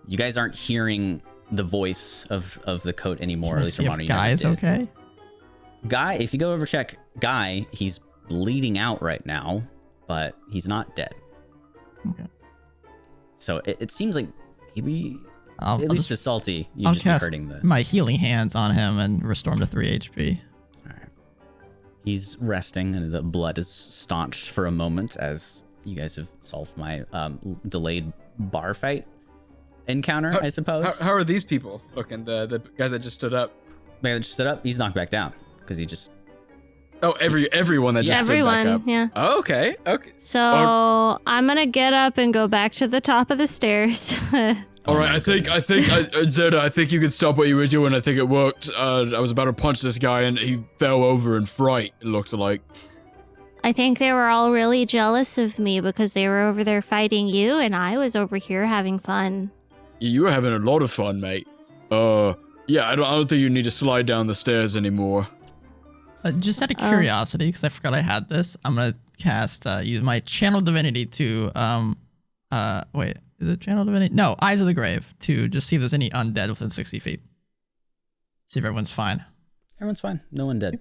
You guys aren't hearing the voice of the coat anymore. At least See Romano, if you never Guy's did. okay. Guy, if you go over check Guy, he's bleeding out right now, but he's not dead. Okay. So it seems like maybe I'll at least just- to Salty, you'd I'll just be cast hurting the. my healing hands on him and restore him to 3 HP. He's resting, and the blood is staunched for a moment as you guys have solved my delayed bar fight encounter, I suppose. How are these people looking? The guy that just stood up. The guy that just stood up, he's knocked back down because he just. Oh, everyone that just stood back up. Yeah. Oh, okay. So I'm gonna get up and go back to the top of the stairs. All right, I think, Zerda, I think you could stop what you were doing. I think it worked. I was about to punch this guy, and he fell over in fright, it looked like. I think they were all really jealous of me because they were over there fighting you, and I was over here having fun. You were having a lot of fun, mate. Yeah, I don't think you need to slide down the stairs anymore. Just out of curiosity, because I forgot I had this, I'm gonna cast use my channel divinity to wait, is it channel divinity? No, Eyes of the Grave, to just see if there's any undead within 60 feet. See if everyone's fine. Everyone's fine. No one dead.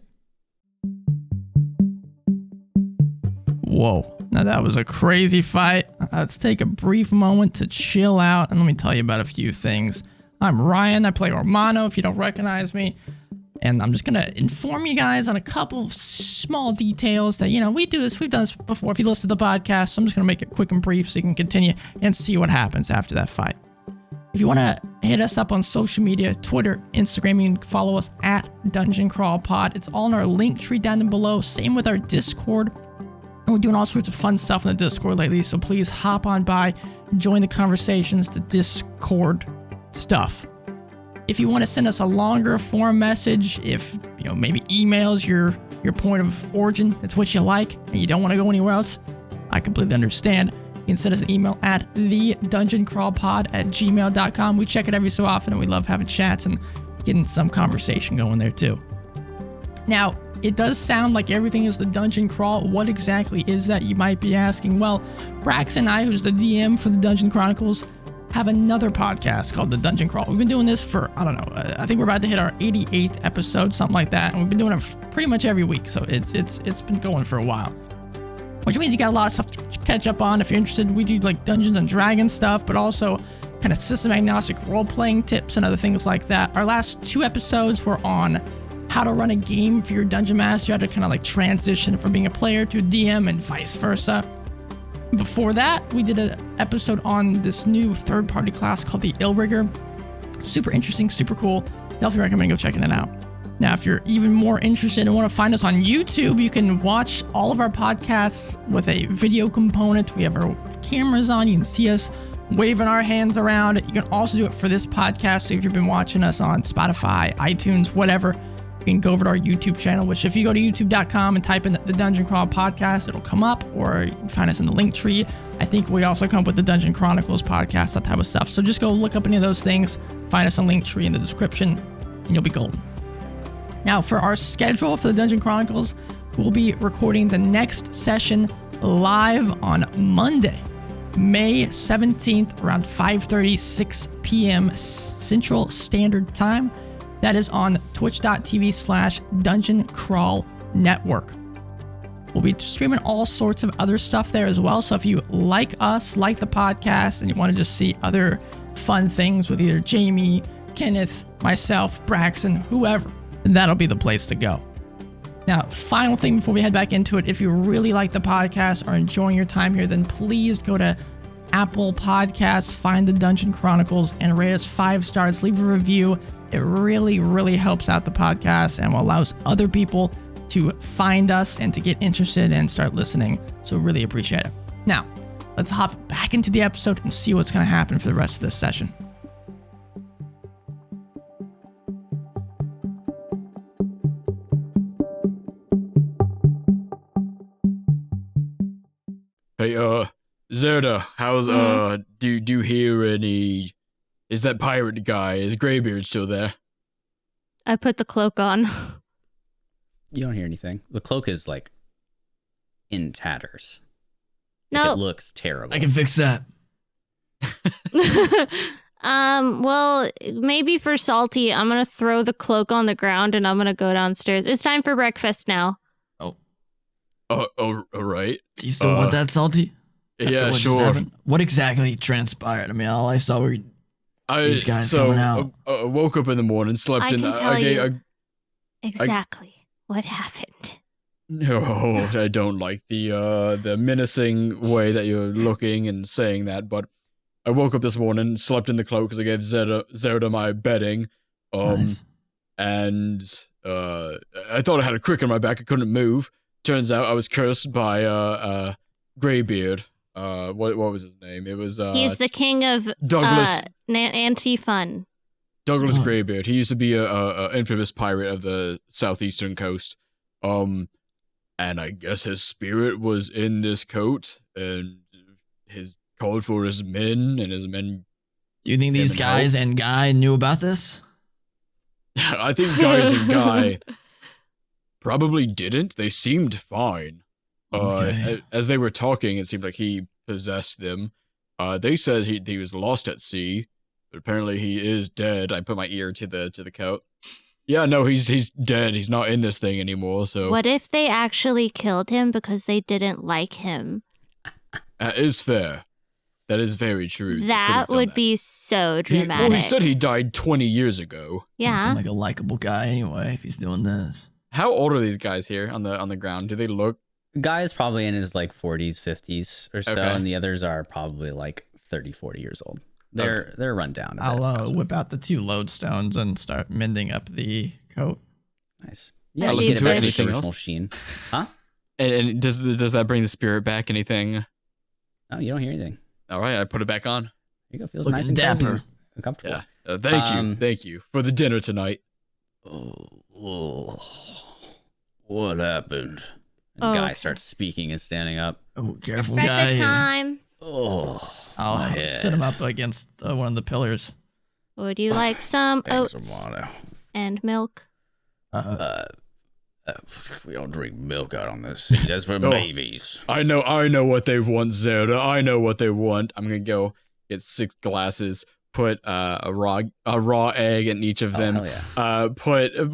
Whoa. Now that was a crazy fight. Let's take a brief moment to chill out and let me tell you about a few things. I'm Ryan. I play Ormano if you don't recognize me. And I'm just going to inform you guys on a couple of small details that, we've done this before. If you listen to the podcast, so I'm just going to make it quick and brief so you can continue and see what happens after that fight. If you want to hit us up on social media, Twitter, Instagram, you can follow us at Dungeon Crawl Pod. It's all in our link tree down below. Same with our Discord. And we're doing all sorts of fun stuff in the Discord lately, so please hop on by, join the conversations, the Discord stuff. If you want to send us a longer form message, if maybe emails your point of origin, it's what you like, and you don't want to go anywhere else, I completely understand. You can send us an email at thedungeoncrawlpod@gmail.com. We check it every so often, and we love having chats and getting some conversation going there too. Now, it does sound like everything is the dungeon crawl. What exactly is that, you might be asking? Well, Brax and I, who's the DM for the Dungeon Chronicles, have another podcast called The Dungeon Crawl. We've been doing this for, I don't know, I think we're about to hit our 88th episode, something like that, and we've been doing it pretty much every week, so it's been going for a while. Which means you got a lot of stuff to catch up on if you're interested. We do like Dungeons and Dragons stuff, but also kind of system agnostic role-playing tips and other things like that. Our last 2 episodes were on how to run a game for your Dungeon Master, how to kind of like transition from being a player to a DM and vice versa. Before that, we did an episode on this new third-party class called the Illrigger. Super interesting, super cool. Definitely recommend go checking it out. Now, if you're even more interested and want to find us on YouTube, you can watch all of our podcasts with a video component. We have our cameras on. You can see us waving our hands around. You can also do it for this podcast. So if you've been watching us on Spotify, iTunes, whatever, you can go over to our YouTube channel, which if you go to youtube.com and type in the Dungeon Crawl podcast, it'll come up, or you can find us in the link tree. I think we also come up with the Dungeon Chronicles podcast, that type of stuff. So just go look up any of those things, find us in the link tree in the description, and you'll be golden. Now, for our schedule for the Dungeon Chronicles, we'll be recording the next session live on Monday, May 17th, around 5:30, 6 p.m. Central Standard Time. That is on twitch.tv/Dungeon Crawl Network. We'll be streaming all sorts of other stuff there as well. So if you like us, like the podcast, and you want to just see other fun things with either Jamie, Kenneth, myself, Braxton, whoever, then that'll be the place to go. Now, final thing before we head back into it, if you really like the podcast or enjoying your time here, then please go to Apple Podcasts, find the Dungeon Chronicles, and rate us 5 stars. Leave a review. It really, really helps out the podcast and allows other people to find us and to get interested and start listening. So really appreciate it. Now, let's hop back into the episode and see what's going to happen for the rest of this session. Hey, Zerda, how's, do you hear any... Is that pirate guy, is Greybeard still there? I put the cloak on. You don't hear anything. The cloak is like in tatters. No. It looks terrible. I can fix that. Well, maybe for Salty, I'm gonna throw the cloak on the ground and I'm gonna go downstairs. It's time for breakfast now. Oh, all right. Do you still want that, Salty? After Yeah, what just sure. happened? What exactly transpired? I mean, all I saw were these guys coming out. I woke up in the morning, slept I in. can tell you exactly what happened. No, I don't like the menacing way that you're looking and saying that, but I woke up this morning, slept in the cloak because I gave Zerda my bedding. Nice. And I thought I had a crick in my back, I couldn't move. Turns out I was cursed by Greybeard. What was his name? It was He's the king of Douglas anti-fun. Douglas Greybeard. He used to be a infamous pirate of the southeastern coast. And I guess his spirit was in this coat, and his called for his men, and his men. Do you think these guys and Guy knew about this? I think guys and Guy probably didn't. They seemed fine. Okay. As they were talking, it seemed like he possessed them. They said he was lost at sea, but apparently he is dead. I put my ear to the coat. Yeah, no, he's dead. He's not in this thing anymore. So What if they actually killed him because they didn't like him? that is fair. That is very true. They could That have done would that. be so He dramatic. said he died 20 years ago. Doesn't Yeah. seem like a likable guy anyway if he's doing this. How old are these guys here on the ground? Do they look? Guy is probably in his like 40s, 50s or so, Okay. and the others are probably like 30, 40 years old. They're run down a bit. I'll whip out the 2 lodestones and start mending up the coat. Nice. Yeah, Yeah, you listen get to a bit of anything traditional else? sheen. Huh? And does that bring the spirit back? Anything? No, you don't hear anything. All right, I put it back on. There you go. Feels Looking nice and cozy dapper. and comfortable. Yeah. Thank you for the dinner tonight. What happened? And Oh, Guy okay. starts speaking and standing up. Oh, careful, Breakfast Guy. time. Oh, I'll my head. sit him up against one of the pillars. Would you like some Thanks, oats Amano. and milk? We don't drink milk out on this sea. That's for babies. I know what they want, Zerda. I know what they want. I'm gonna go get 6 glasses. Put a raw egg in each of them. Hell yeah. Put a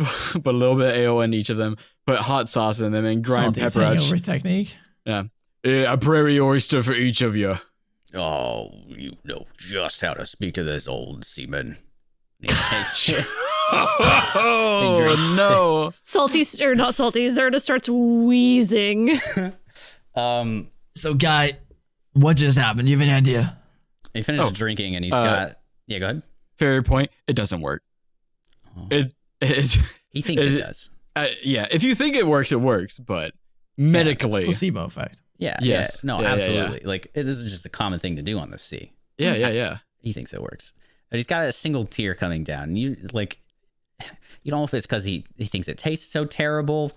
little bit of ale in each of them. Put hot sauce in them and grind Salty's pepper. hangover technique. Yeah, a prairie oyster for each of you. Oh, you know just how to speak to this old seaman. He takes Oh no! Salty, or not salty, Zerda starts wheezing. So, Guy, what just happened? Do you have any idea? He finished drinking and he's got. Yeah, go ahead. Fair point. It doesn't work. Oh. It He thinks it does. yeah. If you think it works, but medically, Placebo effect. Yeah. Yes. Yeah. No, Yeah, yeah, absolutely. Like this is just a common thing to do on the sea. yeah. He thinks it works. But he's got a single tear coming down. And you don't know if it's because he thinks it tastes so terrible,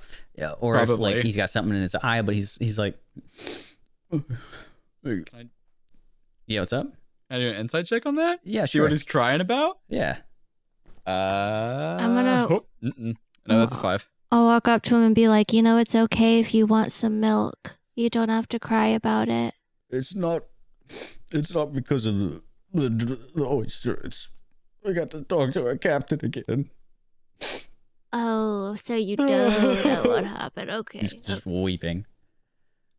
or if Probably. like he's got something in his eye, but he's like, yeah, what's up? I do an insight check on that. Yeah, See sure. what he's crying about. Yeah. I'm gonna- No, that's a 5. I'll walk up to him and be like, you know, it's okay if you want some milk. You don't have to cry about it. It's not because of the oyster. I got to talk to our captain again. Oh, so you don't know what happened. Okay. He's just weeping.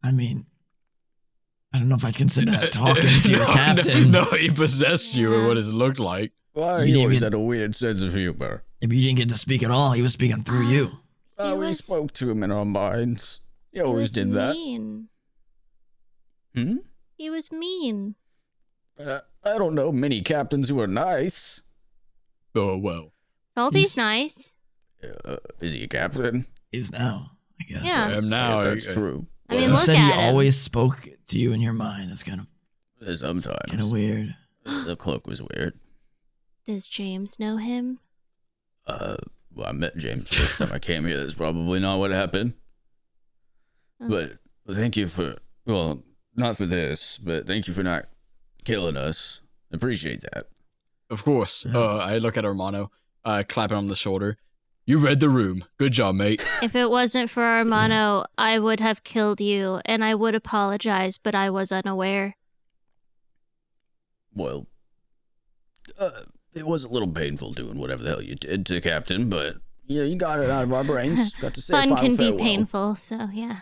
I mean, I don't know if I'd consider that talking to your captain. No, he possessed you, or what does it look like? Why You always had a weird sense of humor. Maybe you didn't get to speak at all. He was speaking through you. He We was- spoke to him in our minds. He He always was did that. mean. Hmm? He was mean. I don't know many captains who are nice. Oh well. Salty's nice. Is he a captain? Is now, I guess. Yeah. I am now. I guess that's true. I mean, You look said at he him. always spoke to you in your mind. That's kind of Sometimes. weird. The cloak was weird. Does James know him? Well, I met James first time I came here. That's probably not what happened. Oh. But thank you for, well, not for this, but thank you for not killing us. Appreciate that. Of course. I look at Hermano, clap him on the shoulder. You read the room. Good job, mate. If it wasn't for Armano, I would have killed you, and I would apologize, but I was unaware. Well, it was a little painful doing whatever the hell you did to Captain, but yeah, you got it out of our brains. Got to say Fun final can farewell. be painful, so yeah.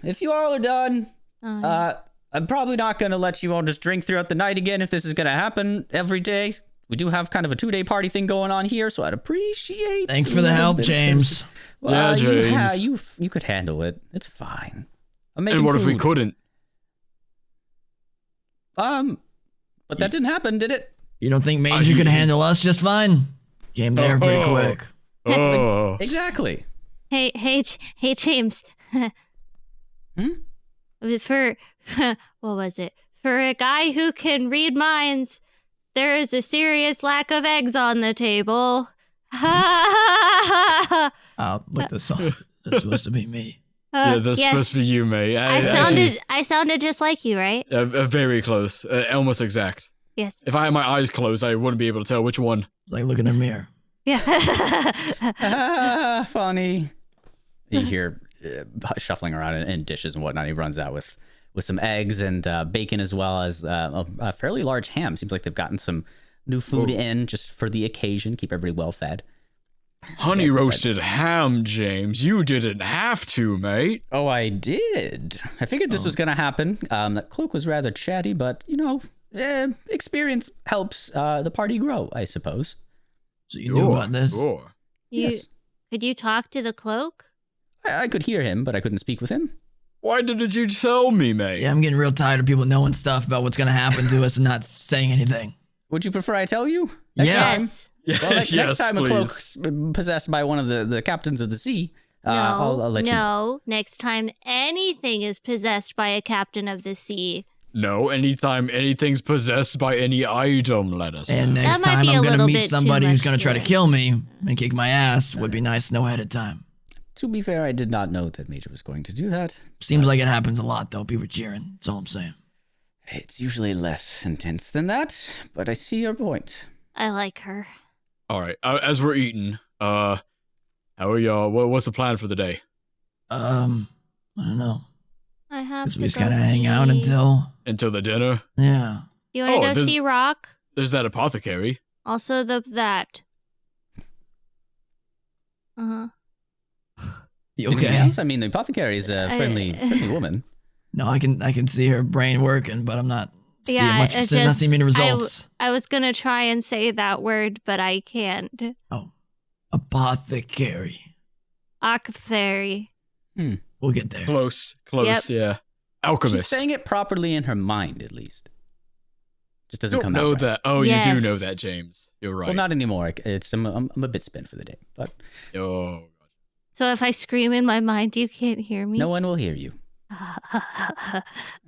If you all are done, I'm probably not gonna let you all just drink throughout the night again if this is gonna happen every day. We do have kind of a 2-day party thing going on here, so I'd appreciate. Thanks for the help, James. Well, yeah, James. You could handle it. It's fine. I'm making And what if we food. couldn't? But that didn't happen, did it? You don't think Major could handle us just fine? Came there pretty quick. Oh. Exactly. Hey, James. For what was it? For a guy who can read minds, there is a serious lack of eggs on the table. I'll look this up. That's supposed to be me. Yeah, that's yes. supposed to be you, mate. I sounded just like you, right? Very close. Almost exact. Yes. If I had my eyes closed, I wouldn't be able to tell which one. Like looking in a mirror. Yeah. Funny. You hear shuffling around in dishes and whatnot. He runs out with some eggs and bacon, as well as a fairly large ham. Seems like they've gotten some new food in just for the occasion. Keep everybody well fed. Honey roasted ham, James. You didn't have to, mate. Oh, I did. I figured this was going to happen. That cloak was rather chatty, but, experience helps the party grow, I suppose. So you knew about this? Sure. Yes. Could you talk to the cloak? I could hear him, but I couldn't speak with him. Why didn't you tell me, mate? Yeah, I'm getting real tired of people knowing stuff about what's going to happen to us and not saying anything. Would you prefer I tell you? Yeah. Yes. Well, next time a please. cloak's possessed by one of the captains of the sea, I'll let you know. No. Next time anything is possessed by a captain of the sea. No, anytime anything's possessed by any item, let us And know. next That might time be a I'm going to little meet bit too somebody who's much going to try to here. kill me and kick my ass. Would be nice to know ahead of time. To be fair, I did not know that Major was going to do that. Seems like it happens a lot, though. People cheering. That's all I'm saying. It's usually less intense than that, but I see your point. I like her. All right, as we're eating, how are y'all? What's the plan for the day? I don't know. I have Guess to we just go gotta hang out see- until. Until the dinner? Yeah. You want to go there's- see Rock? There's that apothecary. Also that. Uh-huh. You Anything okay? else? I mean, the apothecary is a friendly woman. No, I can see her brain working, but I'm not seeing Yeah, much. it's Not just- seeing many results. I was gonna try and say that word, but I can't. Oh, apothecary. Octary. We'll get there. Close, Yep. yeah. She's Alchemist. saying it properly in her mind, at least. Just I doesn't don't come know out right. that. Oh, you do Yes. know that, James. You're right. Well, not anymore. I'm a bit spent for the day, but Oh, So if I scream in my mind, you can't hear me. no one will hear you.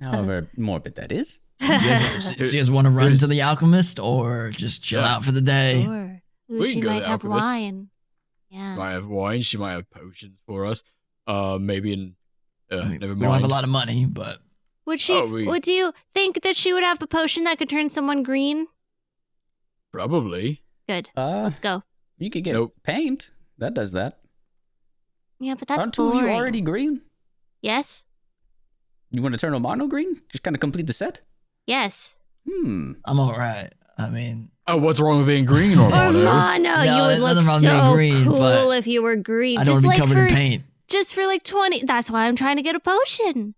However morbid that is. So you guys want to run to the alchemist or just chill Yeah. out for the day? Sure. Ooh, We she can go to might the have alchemist. wine. Yeah. might have wine. She might have potions for us. Maybe in. I mean, Never we mind. don't have a lot of money, but Would she? Oh, we- Would you think that she would have a potion that could turn someone green? Probably. Good. Uh, Let's go. you could get Nope. paint. That does that. Yeah, but that's Aren't two of boring. you already green? Yes. You want to turn a mono green? Just kind of complete the set? Yes. I'm all right. I mean, Oh, what's wrong with being green, Ormano? Armano, No, you would there's look nothing wrong with being so green, cool but if you were green. I don't just want to be like covered for in paint. just for like 20. That's why I'm trying to get a potion.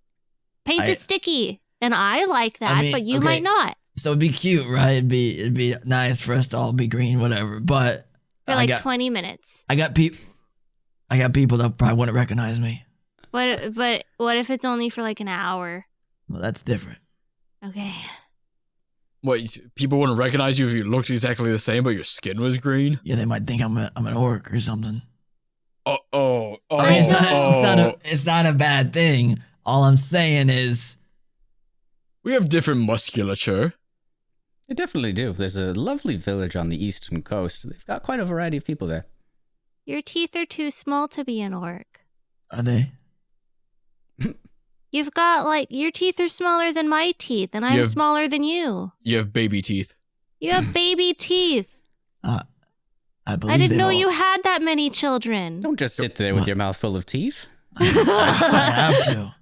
Paint I- is sticky, and I like that, mean, but you okay. might not. So it'd be cute, right? It'd be nice for us to all be green, whatever. But For I like got 20 minutes. I got people that probably wouldn't recognize me. But what if it's only for like an hour? Well, that's different. Okay. What? People wouldn't recognize you if you looked exactly the same, but your skin was green? Yeah, they might think I'm an orc or something. Oh. I mean, it's not a bad thing. All I'm saying is, We have different musculature. They definitely do. There's a lovely village on the eastern coast. They've got quite a variety of people there. Your teeth are too small to be an orc. are they? You've got, like, your teeth are smaller than my teeth, and I'm smaller than you. You have baby teeth. You have baby teeth. I believe I didn't know all... you had that many children. Don't just sit there with your mouth full of teeth. I have to.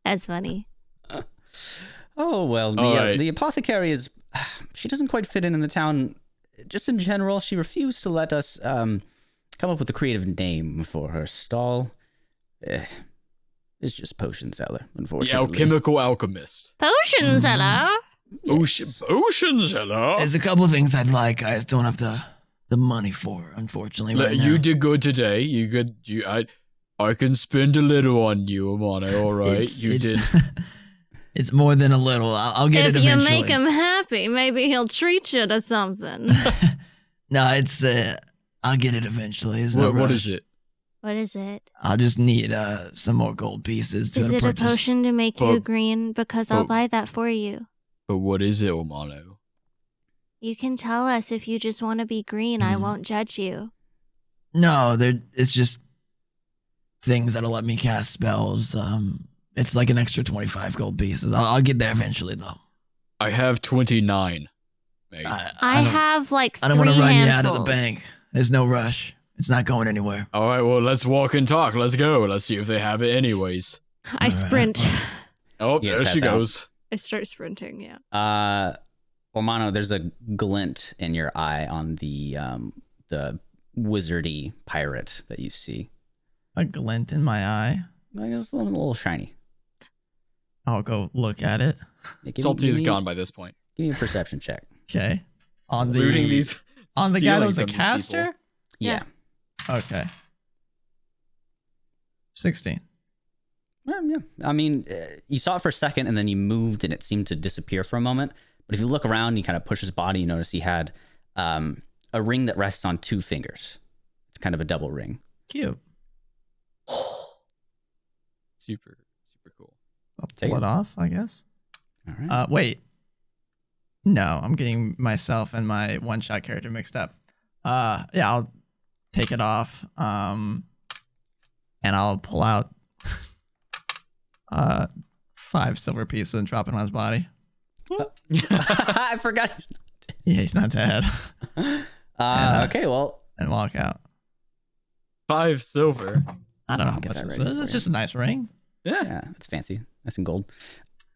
That's funny. Oh, well, the apothecary is... She doesn't quite fit in the town. Just in general, she refused to let us come up with a creative name for her stall. It's just potion seller, unfortunately. The alchemical alchemist. Potion seller? Yes. Potion seller? There's a couple things I'd like. I just don't have the money for, unfortunately, right now. You did good today. I can spend a little on you, Amano, all right? Did. It's more than a little. I'll get it eventually. If you make him happy, maybe he'll treat you to something. No, it's... I'll get it eventually. What is it? What is it? I'll just need some more gold pieces to Is it purchase. a potion to make you green? Because I'll buy that for you. But what is it, Amano? You can tell us if you just want to be green. I won't judge you. No, it's just things that'll let me cast spells. It's like an extra 25 gold pieces. I'll get there eventually, though. I have 29. I have like 3 I don't want to run you out of the handfuls. bank. There's no rush. It's not going anywhere. All right, well, let's walk and talk. Let's go. Let's see if they have it anyways. I sprint. Oh, Yes, there she pass out. goes. I start sprinting, yeah. Ormano, there's a glint in your eye on the wizardy pirate that you see. A glint in my eye. Like it's a little shiny. I'll go look at it. Yeah, Salty is gone by this point. Give me a perception check. Okay. On the Looting these. on the guy that stealing was a from these caster? people. Yeah. Okay. 16. Well, yeah. I mean, you saw it for a second and then you moved and it seemed to disappear for a moment. But if you look around, you kind of push his body, you notice he had a ring that rests on 2 fingers. It's kind of a double ring. Cute. Super cool. I'll Take pull it. it off, I guess. All right. Wait. No, I'm getting myself and my one-shot character mixed up. Yeah, I'll take it off. And I'll pull out 5 silver pieces and drop it on his body. I forgot he's not. Yeah, he's not dead. Okay, well. And walk out. 5 silver. I don't know how Get much that this ready is. for It's you. just a nice ring. Yeah, it's fancy. Nice and gold.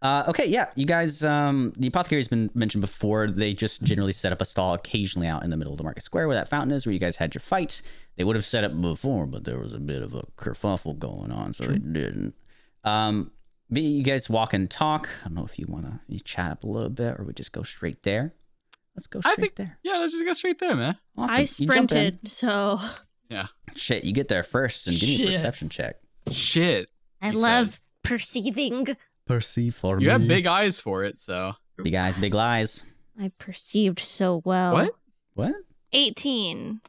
Okay, yeah, you guys, the apothecary's been mentioned before. They just generally set up a stall occasionally out in the middle of the market square where that fountain is, where you guys had your fight. They would have set up before, but there was a bit of a kerfuffle going on, so they didn't. But you guys walk and talk. I don't know if you want to chat up a little bit or we just go straight there. Let's go straight there. Yeah, let's just go straight there, man. Awesome. I You jump in. sprinted, so Yeah. Shit, you get there first and give me a Shit. perception check. Shit. I He love says. perceiving. Perceive for You have big eyes for it, so. Big eyes, big lies. I perceived so well. What? What? 18.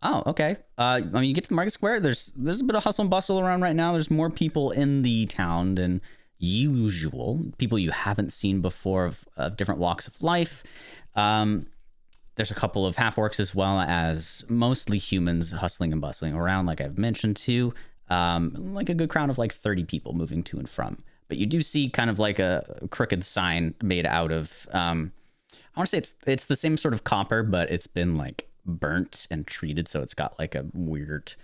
Oh, okay. I mean, you get to the market square. There's a bit of hustle and bustle around right now. There's more people in the town than usual. People you haven't seen before of different walks of life. There's a couple of half orcs as well as mostly humans hustling and bustling around, like I've mentioned too. Like a good crowd of like 30 people moving to and from. But you do see kind of like a crooked sign made out of, I want to say it's the same sort of copper, but it's been like burnt and treated. So it's got like a weird,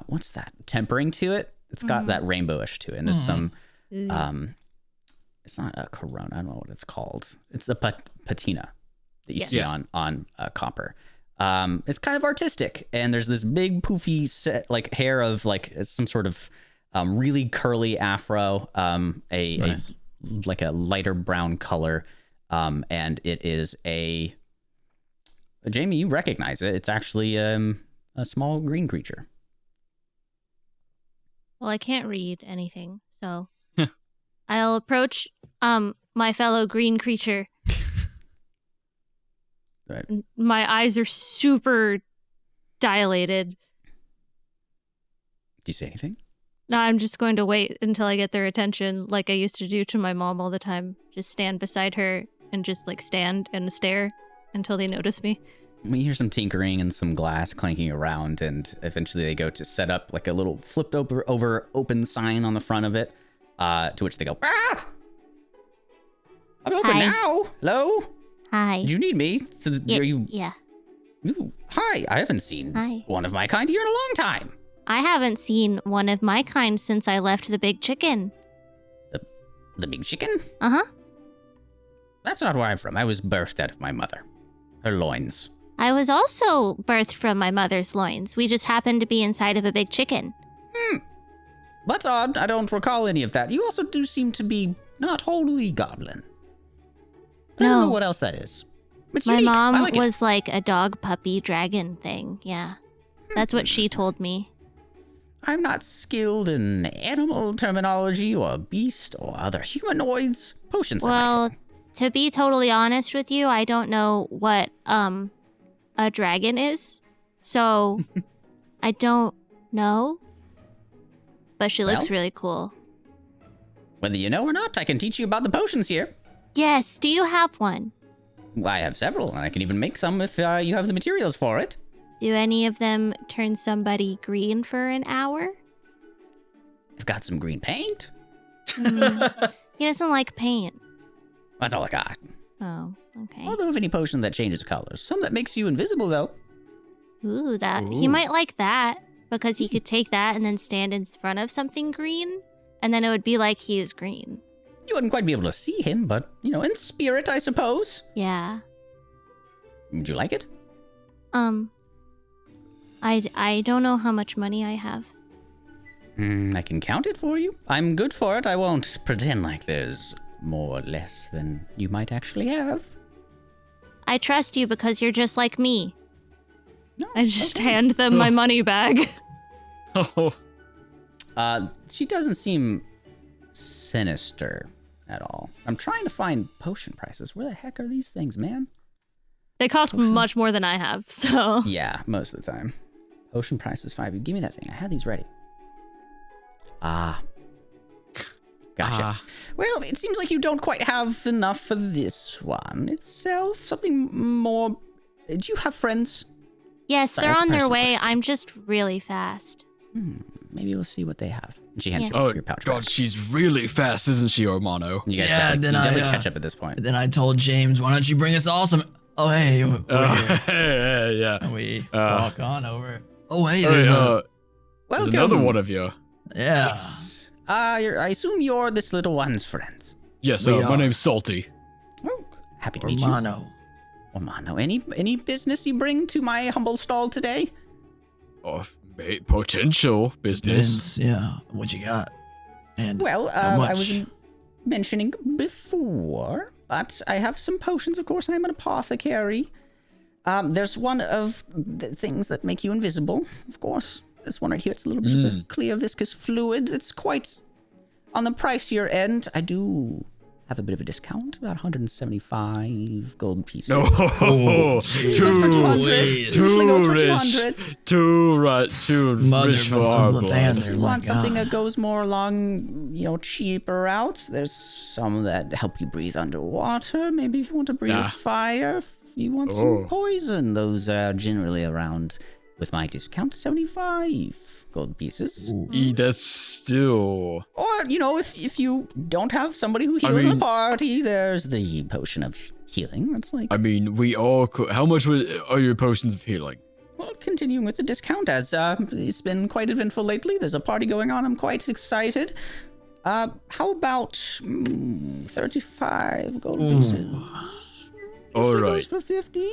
what's that? Tempering to it. It's got that rainbowish to it. And there's some, it's not a corona. I don't know what it's called. It's the patina that you Yes. see Yes. on copper. It's kind of artistic, and there's this big poofy set, like hair of like some sort of really curly afro, Nice. like a lighter brown color, and it is Jamie, you recognize it. It's actually a small green creature. Well, I can't read anything, so I'll approach my fellow green creature. Right. My eyes are super dilated. Do you say anything? No, I'm just going to wait until I get their attention like I used to do to my mom all the time. Just stand beside her and just like stand and stare until they notice me. We hear some tinkering and some glass clanking around, and eventually they go to set up like a little flipped over open sign on the front of it. To which they go, ah! I'm open Hi. now. Hello? Hi. Did you need me? So are you? Yeah. Ooh, hi. I haven't seen Hi. one of my kind here in a long time. I haven't seen one of my kind since I left the big chicken. The big chicken? Uh-huh. That's not where I'm from. I was birthed out of my mother. Her loins. I was also birthed from my mother's loins. We just happened to be inside of a big chicken. That's odd. I don't recall any of that. You also do seem to be not wholly goblin. I don't No. know what else that is. It's My unique. mom I like it. was like a dog puppy dragon thing. Yeah. That's what she told me. I'm not skilled in animal terminology or beast or other humanoids. Potions. Well, to be totally honest with you, I don't know what a dragon is. So I don't know. But she looks Well? really cool. Whether you know or not, I can teach you about the potions here. Yes, do you have one? I have several, and I can even make some if you have the materials for it. Do any of them turn somebody green for an hour? I've got some green paint. He doesn't like paint. That's all I got. Oh, okay. I don't know of any potion that changes colors. Some that makes you invisible, though. Ooh, he might like that because he could take that and then stand in front of something green, and then it would be like he is green. You wouldn't quite be able to see him, but, in spirit, I suppose. Yeah. Would you like it? I don't know how much money I have. I can count it for you. I'm good for it. I won't pretend like there's more or less than you might actually have. I trust you because you're just like me. No, I just okay. hand them my money bag. Oh, She doesn't seem sinister at all. I'm trying to find potion prices. Where the heck are these things, man? They cost much more than I have, so. Yeah, most of the time. Potion prices 5. Give me that thing. I had these ready. Ah. Gotcha. Well, it seems like you don't quite have enough for this one itself. Something more. Do you have friends? Yes, they're That's a on their personal way. question. I'm just really fast. Maybe we'll see what they have. And she hands Yes. you oh your pouch. God, back. she's really fast, isn't she, Ormano? You guys Yeah, definitely, then you I, definitely catch up at this point. Then I told James, why don't you bring us all some... Oh, hey, we're here. Yeah. And we Uh, walk on over. Oh, hey, Hey, there's there's Welcome. another one of you. Yeah. Yes. I assume you're this little one's friends. Yes, We my are. name's Salty. Oh, happy to meet you. Romano. Ormano, any business you bring to my humble stall today? Oh, potential business. Vince, yeah. What you got? And Well, how much? I was mentioning before, but I have some potions, of course. I'm an apothecary. There's one of the things that make you invisible, of course. This one right here, it's a little bit of a clear viscous fluid. It's quite on the pricier end. I do have a bit of a discount, about 175 gold pieces. No, jeez. too, Please. Usually goes for rich, 200. too Mother rich for of our Lathander, blood. If you my want something God. that goes more along, cheaper routes, there's some that help you breathe underwater. Maybe if you want to breathe Ah. fire, if you want Oh. some poison, those are generally around, with my discount, 75 gold pieces. That's still. Or, if you don't have somebody who heals mean- the party, there's the potion of healing. That's like, I mean, we all. How much are your potions of healing? well, continuing with the discount, as it's been quite eventful lately. There's a party going on. I'm quite excited. How about 35 gold pieces? All Usually right, goes for 50.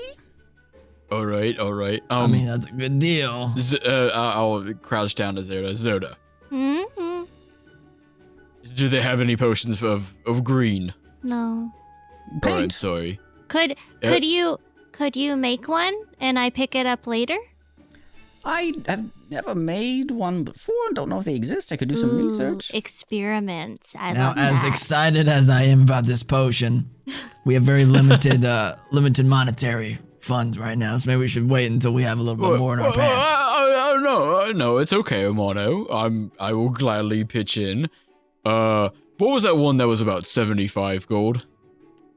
all right. I mean, that's a good deal. I'll crouch down to Zoda. Zoda, Mm-hmm. do they have any potions of green? No. All right, Paint. sorry. Could you make one and I pick it up later? I have never made one before. Don't know if they exist. I could do some Ooh, research. Experiments. I Now, love as that. excited as I am about this potion, we have very limited monetary funds right now, so maybe we should wait until we have a little bit more in our pants. No, it's okay, Amano. I will gladly pitch in. What was that one that was about 75 gold?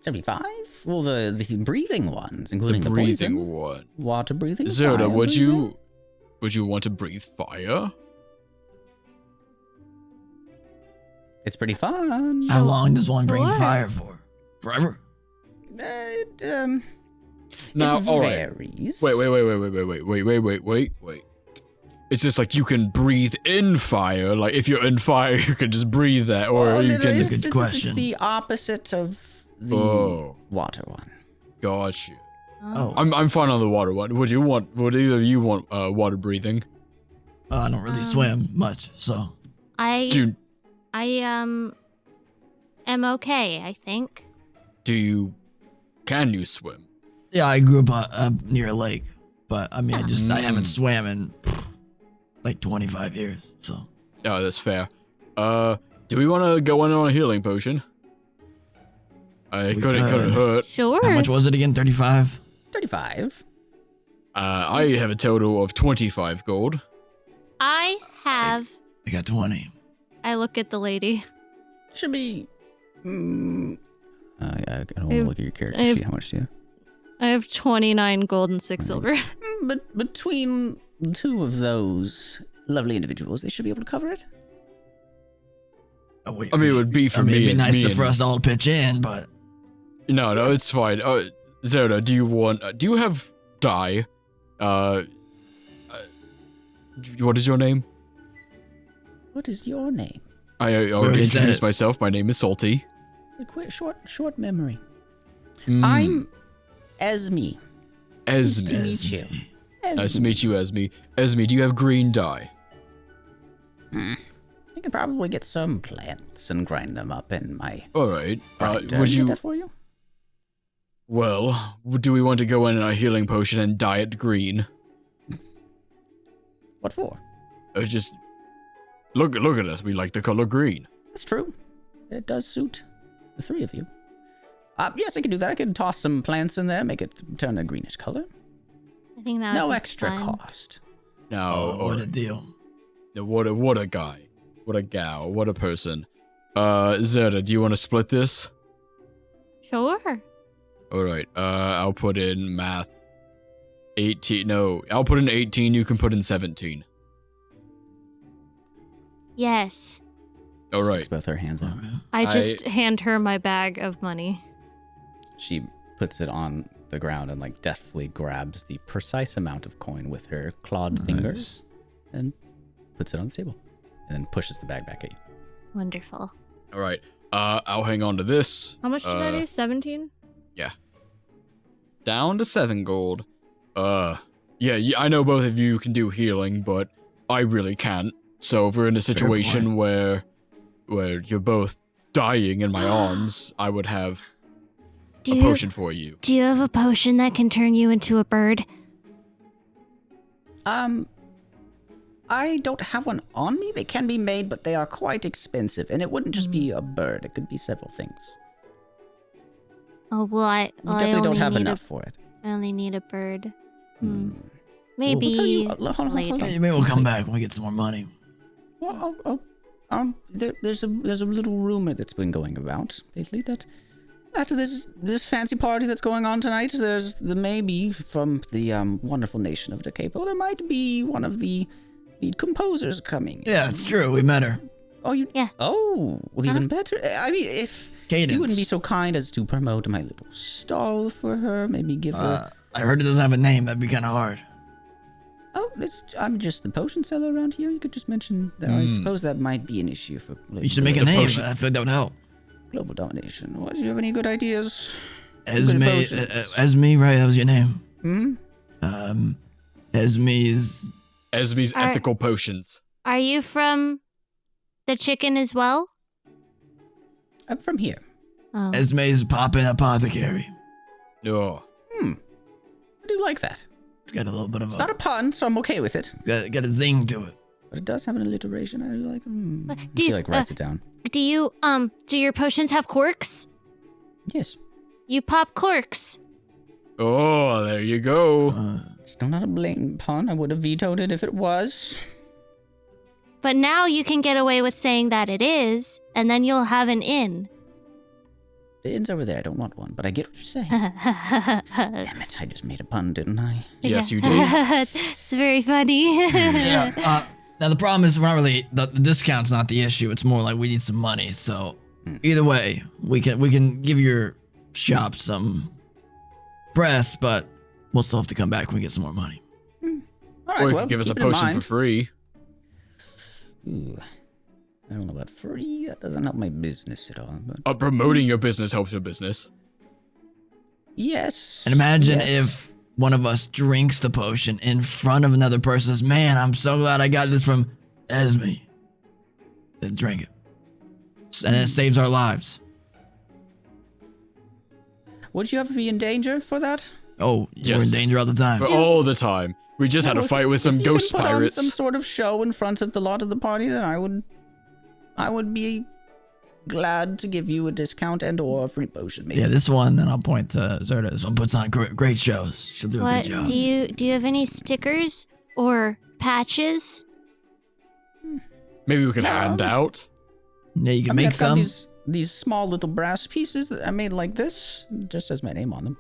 75? Well, the breathing ones, including the, breathing poison. one. Water breathing. Zoda, fire breathing. would you want to breathe fire? It's pretty fun. How long does one bring Sure. fire for? Forever? Now, it all right. varies. Wait. It's just like you can breathe in fire. Like if you're in fire, you can just breathe that, or Well, you no, can. it's question. the opposite of the Oh. water one. Gotcha. Oh, I'm fine on the water one. Would either of you want water breathing? I don't really swim much, so. Do am okay, I think. can you swim? Yeah, I grew up near a lake, but I mean, I haven't swam in like 25 years, so. Oh, that's fair. Do we want to go in on a healing potion? It We couldn't could. hurt. Sure. How much was it again? 35? 35. I have a total of 25 gold. I have. I got 20. I look at the lady. Should be. I don't want I to have- look at your character I have- sheet. How much do you have? I have 29 gold and 6 silver. But between the two of those lovely individuals, they should be able to cover it. Oh, wait, I mean, it would be for me. It'd be and nice me for us to all pitch in, but No, it's fine. Zelda, do you have dye? What is your name? What is your name? I already already said introduced it. myself. My name is Salty. A quick, short memory. Mm, I'm Esme. Nice to Esme. meet you. Nice to meet you, Esme. Esme, do you have green dye? I could probably get some plants and grind them up in my All right. grinder. Would Get you? that for you? Well, do we want to go in a healing potion and dye it green? What for? Just look at us. We like the color green. That's true. It does suit the three of you. Yes, I can do that. I could toss some plants in there, make it turn a greenish color. I think that would No be extra fun. cost. Now, what a deal. what a guy, what a gal, what a person. Zerda, do you want to split this? Sure. All right. I'll put in math. 18. No, I'll put in 18. You can put in 17. Yes. All Sticks right. both her hands out. I just hand her my bag of money. She puts it on the ground and like deftly grabs the precise amount of coin with her clawed fingers and puts it on the table and then pushes the bag back at you. Wonderful. All right. I'll hang on to this. How much did I do? 17? Down to 7 gold. Yeah, I know both of you can do healing, but I really can't. So if we're in a situation where you're both dying in my arms, I would have Do a you potion for you. do you have a potion that can turn you into a bird? I don't have one on me. They can be made, but they are quite expensive. And it wouldn't just be a bird. It could be several things. Oh well, I You well, I definitely don't only have need enough for it. I only need a bird. We'll Maybe tell you- hold on. later. Maybe we'll come back when we get some more money. Well, there's a little rumor that's been going about lately that after this fancy party that's going on tonight, there may be from the wonderful nation of Decapo, there might be one of the lead composers coming. Yeah, it's true. We met her. Oh, you? Yeah. Oh, well, even better. I mean, if Cadence. you wouldn't be so kind as to promote my little stall for her, maybe give her. I heard it doesn't have a name. That'd be kind of hard. Oh, I'm just the potion seller around here. You could just mention that. I suppose that might be an issue for. You should make a name. I feel like that would help. Global domination. What? Do you have any good ideas? Esme, Good potions. Esme, right? That was your name. Hmm. Esme's. Esme's Are- ethical potions. Are you from the chicken as well? I'm from here. Oh. Esme's poppin' apothecary. Oh. I do like that. It's got a little bit of It's not a pun, so I'm okay with it. got a zing to it. But it does have an alliteration. I do like. do She you- like writes it down. Do you do your potions have corks? Yes. You pop corks. Oh, there you go. Still not a blatant pun. I would have vetoed it if it was. But now you can get away with saying that it is, and then you'll have an in. The inn's over there. I don't want one, but I get what you're saying. Damn it! I just made a pun, didn't I? Yes, you did. It's very funny. Yeah. Now the problem is we're not really the discount's not the issue. It's more like we need some money. So either way, we can give your shop some press, but we'll still have to come back when we get some more money. All right, Or you well, could give us a keep it in potion for mind. free. Ooh, I don't know about free. That doesn't help my business at all. But Promoting your business helps your business. yes. And imagine yes. if one of us drinks the potion in front of another person. Says, "Man, I'm so glad I got this from Esme." Then drink it, and it saves our lives. Would you ever be in danger for that? Oh, we're in Yes. danger all the time. But all the time. We just had a Well, fight with some if you ghost can put on pirates. some sort of show in front of the lot of the party, then I would be glad to give you a discount and or a free potion. Maybe. Yeah, this one, and I'll point to Zerda. This one puts on great shows. She'll do a What good job. do you have any stickers or patches? Maybe we could hand out. Yeah, you can I mean, make I've got some. these small little brass pieces that I made like this. Just says my name on them.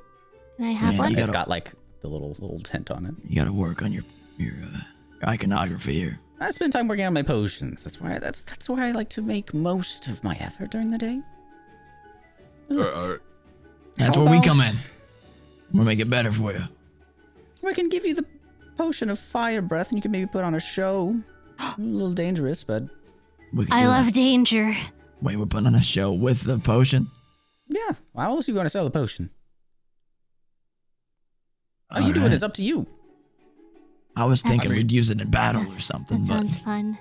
Can I have Yeah, one? you It's gotta- got like the little tent on it. You got to work on your iconography here. I spend time working on my potions. That's why I like to make most of my effort during the day. That's How where we about- come in. We'll make it better for you. I can give you the potion of fire breath, and you can maybe put on a show. A little dangerous, but We can I do love that. danger. Wait, we're putting on a show with the potion? yeah. How else are you going to sell the potion? How All you do it right. is up to you. I was thinking That's- we'd use it in battle or something, That but... sounds fun.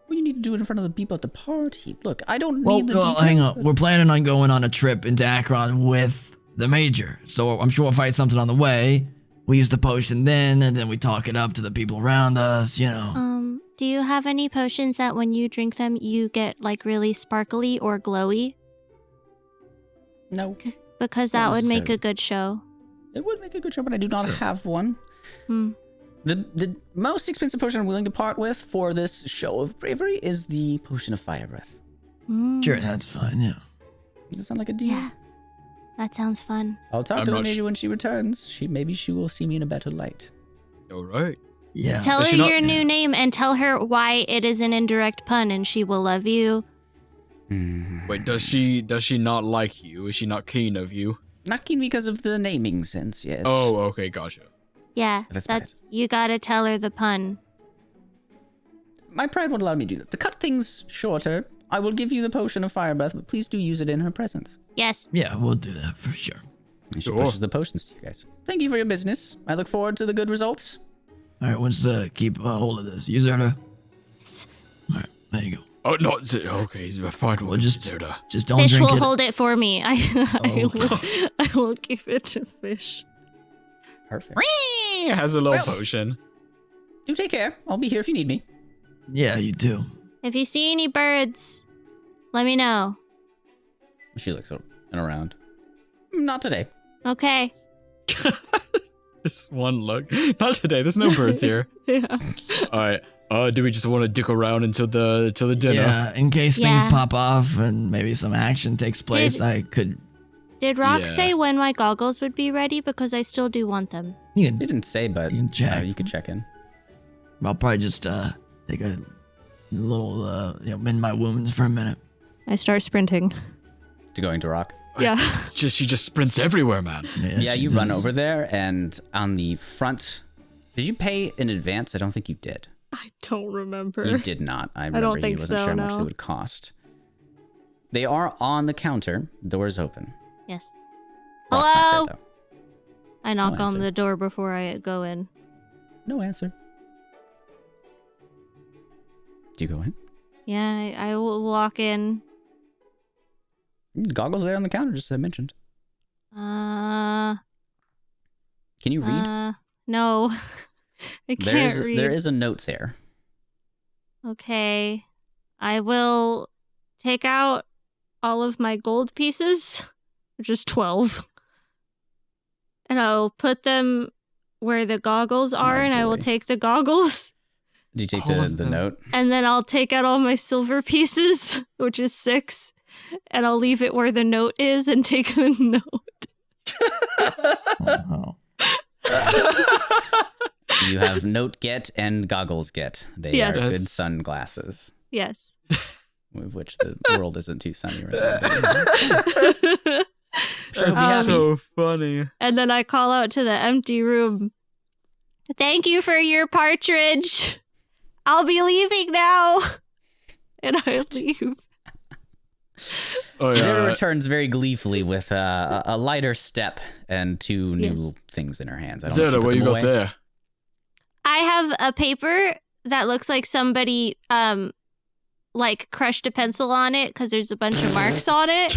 Well, you need to do it in front of the people at the party. Look, I don't Well, need the details. hang on. but- We're planning on going on a trip into Akron with the Major. So I'm sure we'll fight something on the way. We use the potion then, and then we talk it up to the people around us, you know. Do you have any potions that when you drink them, you get like really sparkly or glowy? No, Because Not that would make necessarily. a good show. it would make a good show, but I do not have one. Hmm. The most expensive potion I'm willing to part with for this show of bravery is the potion of fire breath. Mm. Sure, that's fine, yeah. Does that sound like a deal? Yeah. That sounds fun. I'll talk I'm to the not lady when she returns. Maybe she will see me in a better light. All right. Yeah. Tell Does her she not- your new name and tell her why it is an indirect pun and she will love you. Wait, does she not like you? Is she not keen of you? Not keen because of the naming sense, yes. Oh, okay, gotcha. Yeah, That's that's you gotta tell her the pun. My pride won't allow me to do that. To cut things shorter, I will give you the potion of fire breath, but please do use it in her presence. Yes. Yeah, we'll do that for sure. And she Sure. pushes the potions to you guys. Thank you for your business. I look forward to the good results. All right, let's keep a hold of this. You, Zerda? Yes. All right, there you go. Oh, not Zerda. Okay, fine. Well, We'll just- Zerda. Just don't Fish drink will it. hold it for me. Oh, I will give it to Fish. Perfect. It has a little potion. Do take care. I'll be here if you need me. Yeah, you do. If you see any birds, let me know. She looks around. Not today. Okay. Just one look. Not today. There's no birds here. Yeah. All right. Do we just want to dick around until the dinner? Yeah, in case Yeah. things pop off and maybe some action takes place, I could... Did Rock Yeah. say when my goggles would be ready? Because I still do want them. You He can, didn't say, but You can check. you could check in. I'll probably just take a little, mend my wounds for a minute. I start sprinting. To going to rock. Yeah. She just sprints everywhere, man. Yeah, she you run does. over there, and on the front, did you pay in advance? I don't think you did. I don't remember. You did not. I remember don't he think wasn't so, sure how much no. they would cost. They are on the counter. Doors open. Yes. Rock's Hello? not dead, I knock No on answer. the door before I go in. though. No answer. Do you go in? Yeah, I will walk in. Goggles there on the counter, just as I mentioned. Uh, Can you read? No. I can't read. There is a note there. Okay. I will take out all of my gold pieces, which is 12. And I'll put them where the goggles are, and I will boy. take the goggles. Did you take All the of them. note? And then I'll take out all my silver pieces, which is 6. And I'll leave it where the note is and take the note. Oh. You have note get and goggles get. They Yes. are good That's- sunglasses, Yes. with which the world isn't too sunny right now. Sure, be happy. so funny. And then I call out to the empty room. Thank you for your partridge. I'll be leaving now. And I leave. Oh Zara yeah. returns very gleefully with a lighter step and two new Yes. things in her hands. I don't know if Zeta, she put what you them got away. there? I have a paper that looks like somebody like crushed a pencil on it because there's a bunch of marks on it.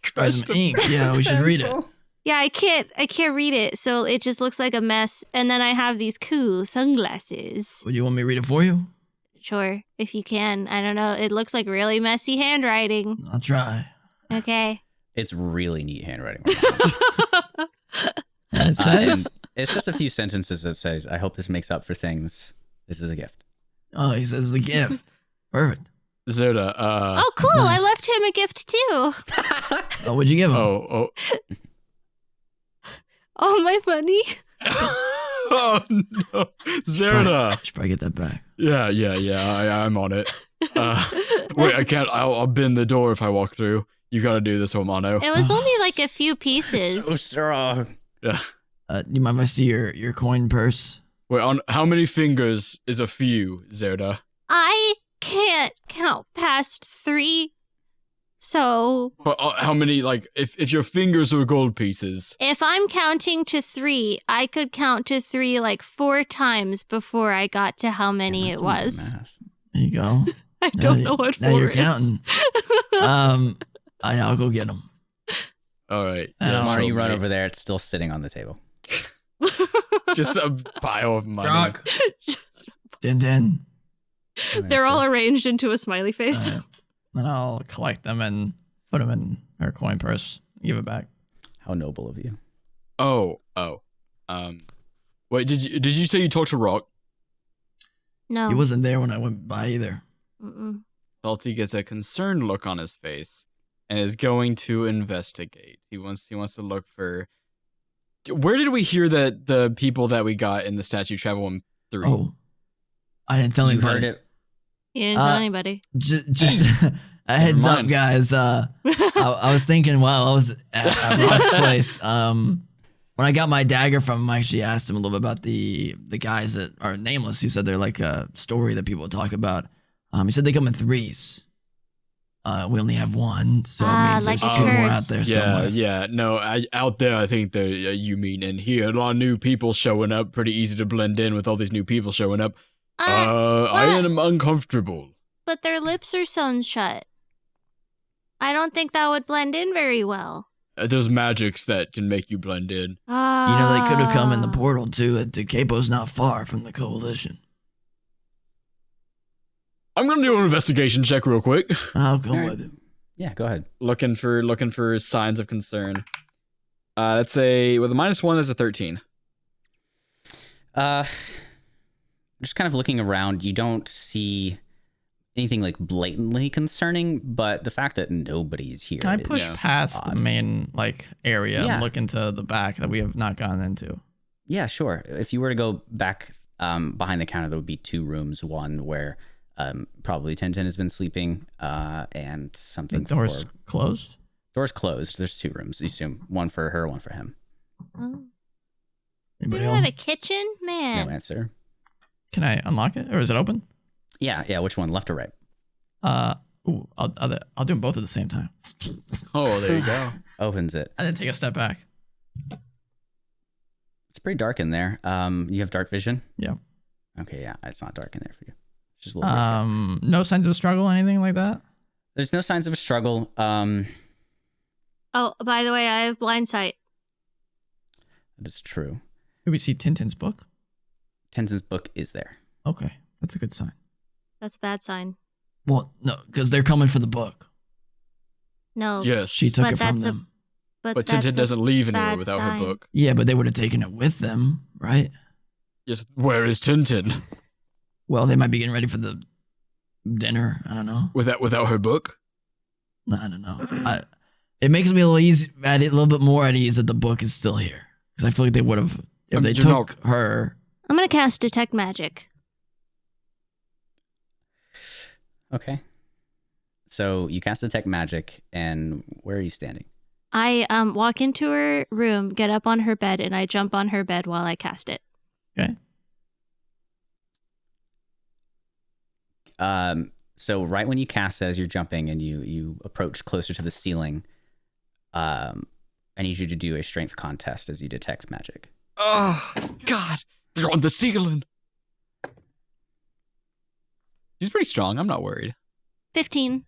Try some ink. Yeah, we should read it. Yeah, I can't read it, so it just looks like a mess. And then I have these cool sunglasses. Would you want me to read it for you? Sure, if you can. I don't know. It looks like really messy handwriting. I'll try. Okay. It's really neat handwriting. And it says, And it's just a few sentences that says, "I hope this makes up for things. This is a gift." Oh, he says it's a gift. Perfect. Zeta, Oh, cool. nice. I left him a gift too. Oh, what'd you give him? oh. All my money. Oh no. Zeta. Should probably get that back. Yeah, I'm on it. Wait, I can't, I'll bend the door if I walk through. You gotta do this, Omano. It was only like a few pieces. So strong. Yeah. Do you mind if I see your coin purse? Wait, on how many fingers is a few, Zerda? I can't count past 3. So But how many, like, if your fingers were gold pieces? if I'm counting to 3, I could count to 3 like 4 times before I got to how many That's it not was. math. There you go. I don't know what 4 Now you're is. counting. I'll go get them. All right. And Yeah, I'll- Tomorrow show you run me. over there. It's still sitting on the table. Just a pile of money. Rock. Just- Din. They're all arranged into a smiley face. And I'll collect them and put them in her coin purse. Give it back. How noble of you. Oh. Wait, did you say you talked to Rock? No. He wasn't there when I went by either. Mm-mm. Salty gets a concerned look on his face and is going to investigate. He wants to look for. Where did we hear that the people that we got in the statue travel in 3? Oh, I didn't tell You anybody. heard it. You didn't tell Uh, anybody. Just a heads up, mind. guys. I was thinking while I was at Rock's place. When I got my dagger from him, I actually asked him a little bit about the guys that are nameless. He said they're like a story that people talk about. He said they come in 3s. We only have 1, so it means like there's a 2 more curse. out there Yeah, somewhere. yeah. No, out there, I think you mean in here. A lot of new people showing up. Pretty easy to blend in with all these new people showing up. I am uncomfortable. But their lips are sewn shut. I don't think that would blend in very well. There's magics that can make you blend in. You know, they could have come in the Ah. portal too. The Capo's not far from the coalition. I'm gonna do an investigation check real quick. I'll go Alright. with it. Yeah, go ahead. looking for signs of concern. That's with a -1. That's a 13. Just kind of looking around, you don't see anything like blatantly concerning, but the fact that nobody's here. Can I is push Yeah. past the odd. main area Yeah. and look into the back that we have not gone into? Yeah, sure. If you were to go back behind the counter, there would be 2 rooms. One where probably Tintin has been sleeping, and The something door's for closed. door's closed. There's 2 rooms. You assume one for her, one for him. Oh. We Anybody don't have else? a kitchen? No Man. answer. Can I unlock it, or is it open? Yeah. Which one, left or right? I'll do them both at the same time. Oh, there you go. Opens it. I didn't take a step back. It's pretty dark in there. You have dark vision. Yeah. Okay, yeah, it's not dark in there for you. It's just a little bit. No signs of struggle, anything like that. There's no signs of a struggle. Oh, by the way, I have blind sight. That is true. Did we see Tintin's book? Tenzin's book is there. Okay, that's a good sign. That's a bad sign. Well, no, because they're coming for the book. No. Yes. She took But it from that's a- them. but that's Tintin a doesn't leave anywhere bad without sign. her book. Yeah, but they would have taken it with them, right? Yes. Where is Tintin? Well, they might be getting ready for the dinner. I don't know. Without her book? I don't know. It makes me a little bit more at ease that the book is still here, because I feel like they would have if they You're took her. I'm gonna cast Detect Magic. Okay. So you cast Detect Magic, and where are you standing? I walk into her room, get up on her bed, and I jump on her bed while I cast it. Okay. So right when you cast it, as you're jumping and you approach closer to the ceiling, I need you to do a strength contest as you detect magic. Oh, God. They're on the ceiling. He's pretty strong. I'm not worried. 15.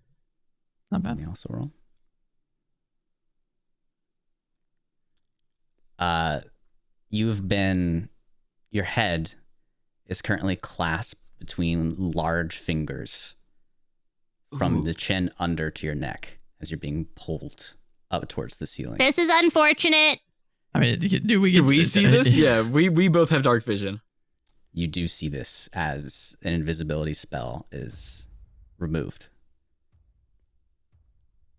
Not Can bad. you also roll? Your head is currently clasped between large fingers from the chin under to your neck as you're being pulled up towards the ceiling. This is unfortunate. I mean, do we see this? Yeah, we both have dark vision. You do see this as an invisibility spell is removed.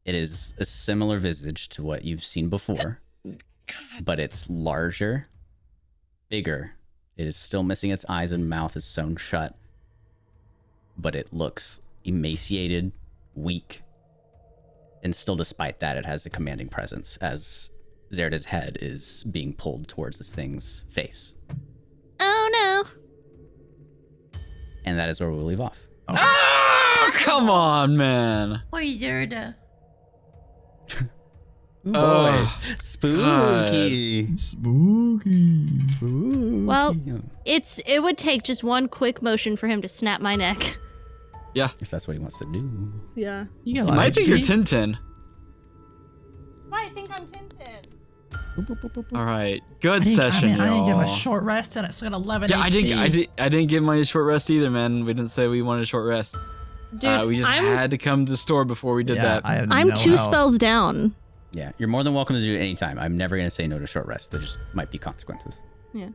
It is a similar visage to what you've seen before, but it's larger, bigger. It is still missing its eyes and mouth is sewn shut, but it looks emaciated, weak, and still despite that, it has a commanding presence as Zerda's head is being pulled towards this thing's face. Oh no. And that is where we'll leave off. Oh, come on, man. Poor Zerda. Oh, Spooky. Spooky. Spooky. Well, it would take just one quick motion for him to snap my neck. Yeah. If that's what he wants to do. Yeah. You get a He lot might of be your HP. Tintin. I think I'm Tintin. All right. Good I didn't session, give y'all. a short rest and I still got 11 Yeah, HP. I didn't give my short rest either, man. We didn't say we wanted a short rest. Dude, We just had to come to the store before we did that. I'm no 2 health. spells down. Yeah, you're more than welcome to do it anytime. I'm never going to say no to short rest. There just might be consequences. Yeah.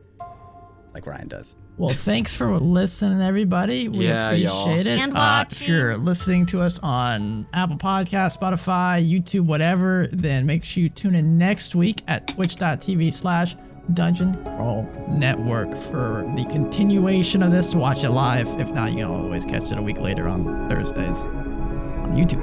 Like Ryan does. Well, thanks for listening, everybody. We Yeah, y'all. appreciate it. And If you're listening to us on Apple Podcasts, Spotify, YouTube, whatever, then make sure you tune in next week at twitch.tv/Dungeon Crawl Network for the continuation of this to watch it live. If not, you can always catch it a week later on Thursdays on YouTube.